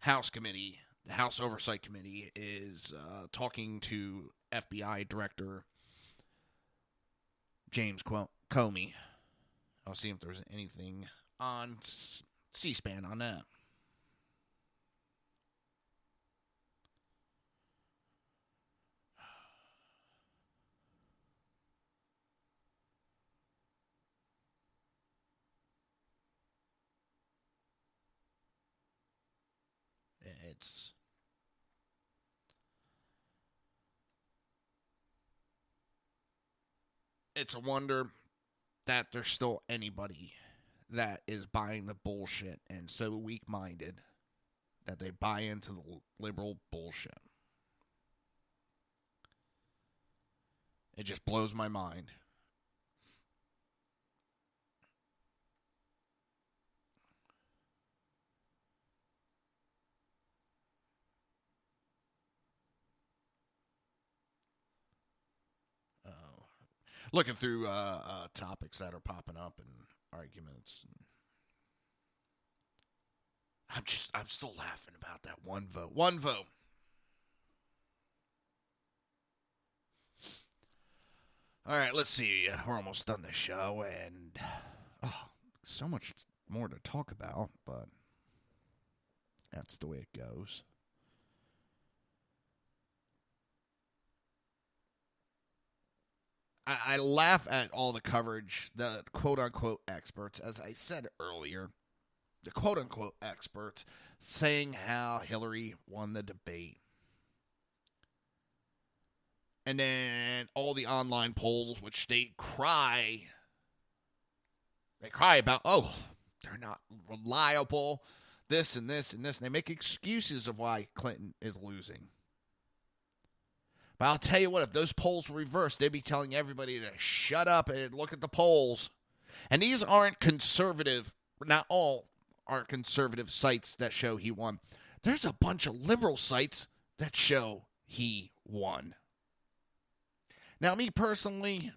House Committee. The House Oversight Committee is talking to FBI Director James Comey. I'll see if there's anything on C-SPAN on that. It's a wonder that there's still anybody that is buying the bullshit and so weak-minded that they buy into the liberal bullshit. It just blows my mind. Looking through topics that are popping up and arguments. I'm still laughing about that one vote. One vote. All right, let's see. We're almost done the show, and so much more to talk about, but that's the way it goes. I laugh at all the coverage, the quote-unquote experts, as I said earlier, the quote-unquote experts saying how Hillary won the debate. And then all the online polls, which they cry about, they're not reliable, this and this and this, and they make excuses of why Clinton is losing. But I'll tell you what, if those polls were reversed, they'd be telling everybody to shut up and look at the polls. And these aren't conservative, not all are conservative sites that show he won. There's a bunch of liberal sites that show he won. Now, me personally,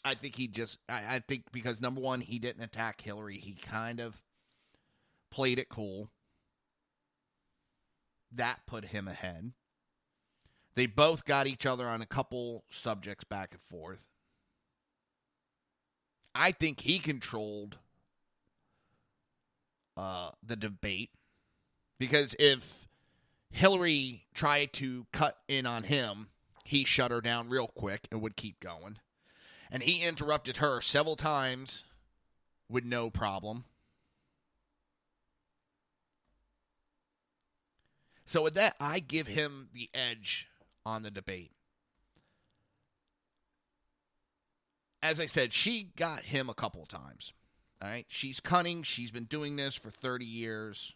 I think I think because, number one, he didn't attack Hillary. He kind of played it cool. That put him ahead. They both got each other on a couple subjects back and forth. I think he controlled the debate, because if Hillary tried to cut in on him, he shut her down real quick and would keep going. And he interrupted her several times with no problem. So with that, I give him the edge on the debate. As I said, she got him a couple of times. All right, she's cunning. She's been doing this for 30 years.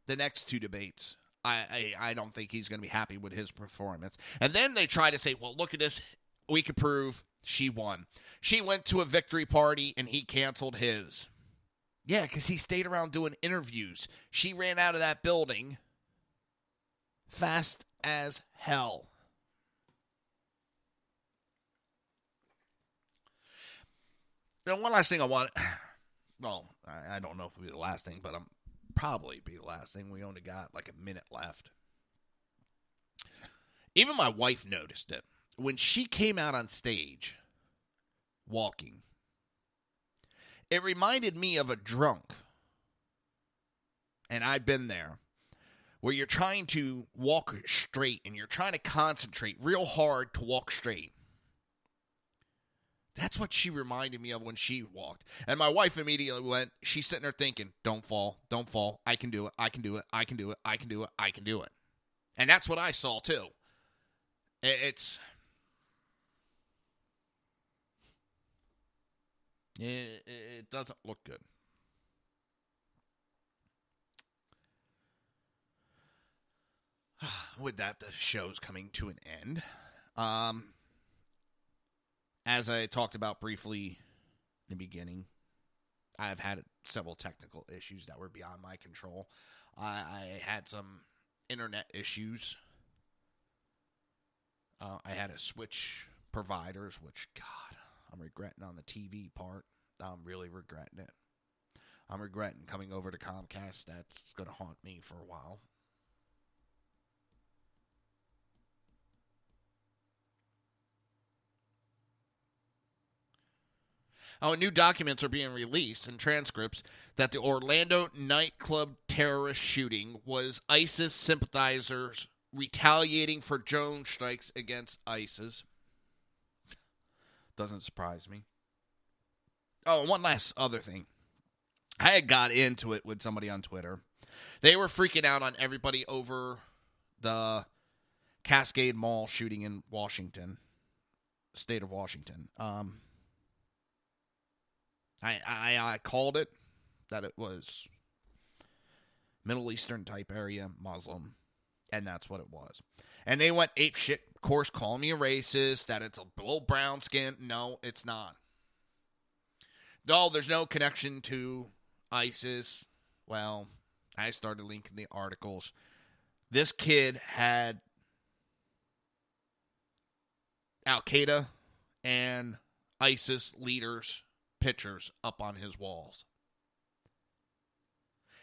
The next two debates, I don't think he's going to be happy with his performance. And then they try to say, well, look at this. We could prove she won. She went to a victory party and he canceled his. Yeah, because he stayed around doing interviews. She ran out of that building fast as hell. Now, one last thing I want. Well, I don't know if it'll be the last thing, but I'm probably be the last thing. We only got like a minute left. Even my wife noticed it. When she came out on stage walking, it reminded me of a drunk. And I've been there, where you're trying to walk straight and you're trying to concentrate real hard to walk straight. That's what she reminded me of when she walked. And my wife immediately went, she's sitting there thinking, don't fall, I can do it, I can do it, I can do it, I can do it, I can do it. And that's what I saw too. It doesn't look good. With that, the show's coming to an end. As I talked about briefly in the beginning, I've had several technical issues that were beyond my control. I had some internet issues. I had to switch providers, which, God, I'm regretting on the TV part. I'm really regretting it. I'm regretting coming over to Comcast. That's going to haunt me for a while. New documents are being released and transcripts that the Orlando nightclub terrorist shooting was ISIS sympathizers retaliating for drone strikes against ISIS. Doesn't surprise me. Oh, one last other thing. I had got into it with somebody on Twitter. They were freaking out on everybody over the Cascade Mall shooting in Washington, state of Washington. I called it that it was Middle Eastern type area, Muslim, and that's what it was. And they went ape shit, of course, calling me a racist, that it's a little brown skin. No, it's not. No, there's no connection to ISIS. Well, I started linking the articles. This kid had Al-Qaeda and ISIS leaders' pictures up on his walls.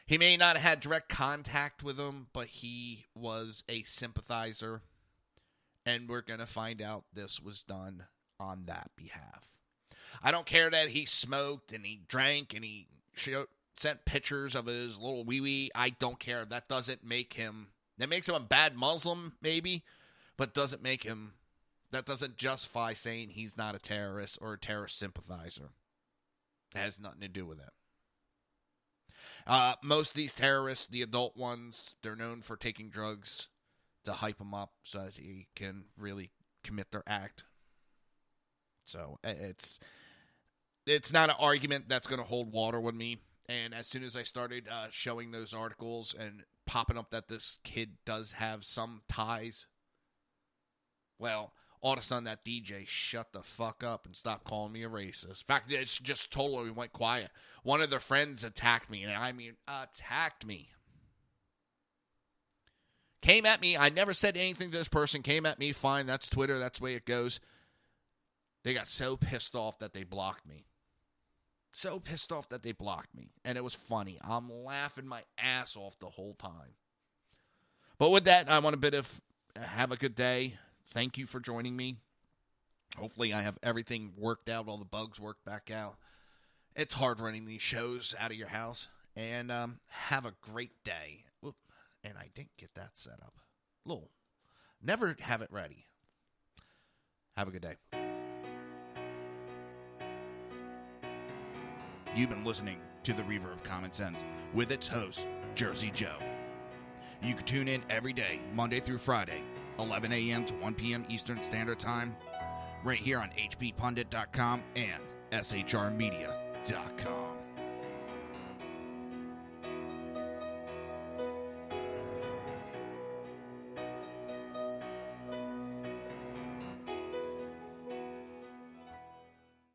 He may not have had direct contact with them, but he was a sympathizer, and we're going to find out this was done on that behalf. I don't care that he smoked and he drank and he sent pictures of his little wee-wee. I don't care. That doesn't make him... That makes him a bad Muslim, maybe, but doesn't make him... That doesn't justify saying he's not a terrorist or a terrorist sympathizer. It has nothing to do with it. Most of these terrorists, the adult ones, they're known for taking drugs to hype them up so that they can really commit their act. So it's not an argument that's going to hold water with me. And as soon as I started showing those articles and popping up that this kid does have some ties, well, all of a sudden that DJ shut the fuck up and stopped calling me a racist. In fact, it's just totally went quiet. One of their friends attacked me, and I mean attacked me. Came at me. I never said anything to this person. Came at me. Fine, that's Twitter. That's the way it goes. They got so pissed off that they blocked me. So pissed off that they blocked me. And it was funny. I'm laughing my ass off the whole time. But with that, I want to have a good day. Thank you for joining me. Hopefully I have everything worked out, all the bugs worked back out. It's hard running these shows out of your house. And have a great day. Oop, and I didn't get that set up. Never have it ready. Have a good day. You've been listening to the Reaver of Common Sense with its host, Jersey Joe. You can tune in every day, Monday through Friday, 11 a.m. to 1 p.m. Eastern Standard Time, right here on hppundit.com and shrmedia.com.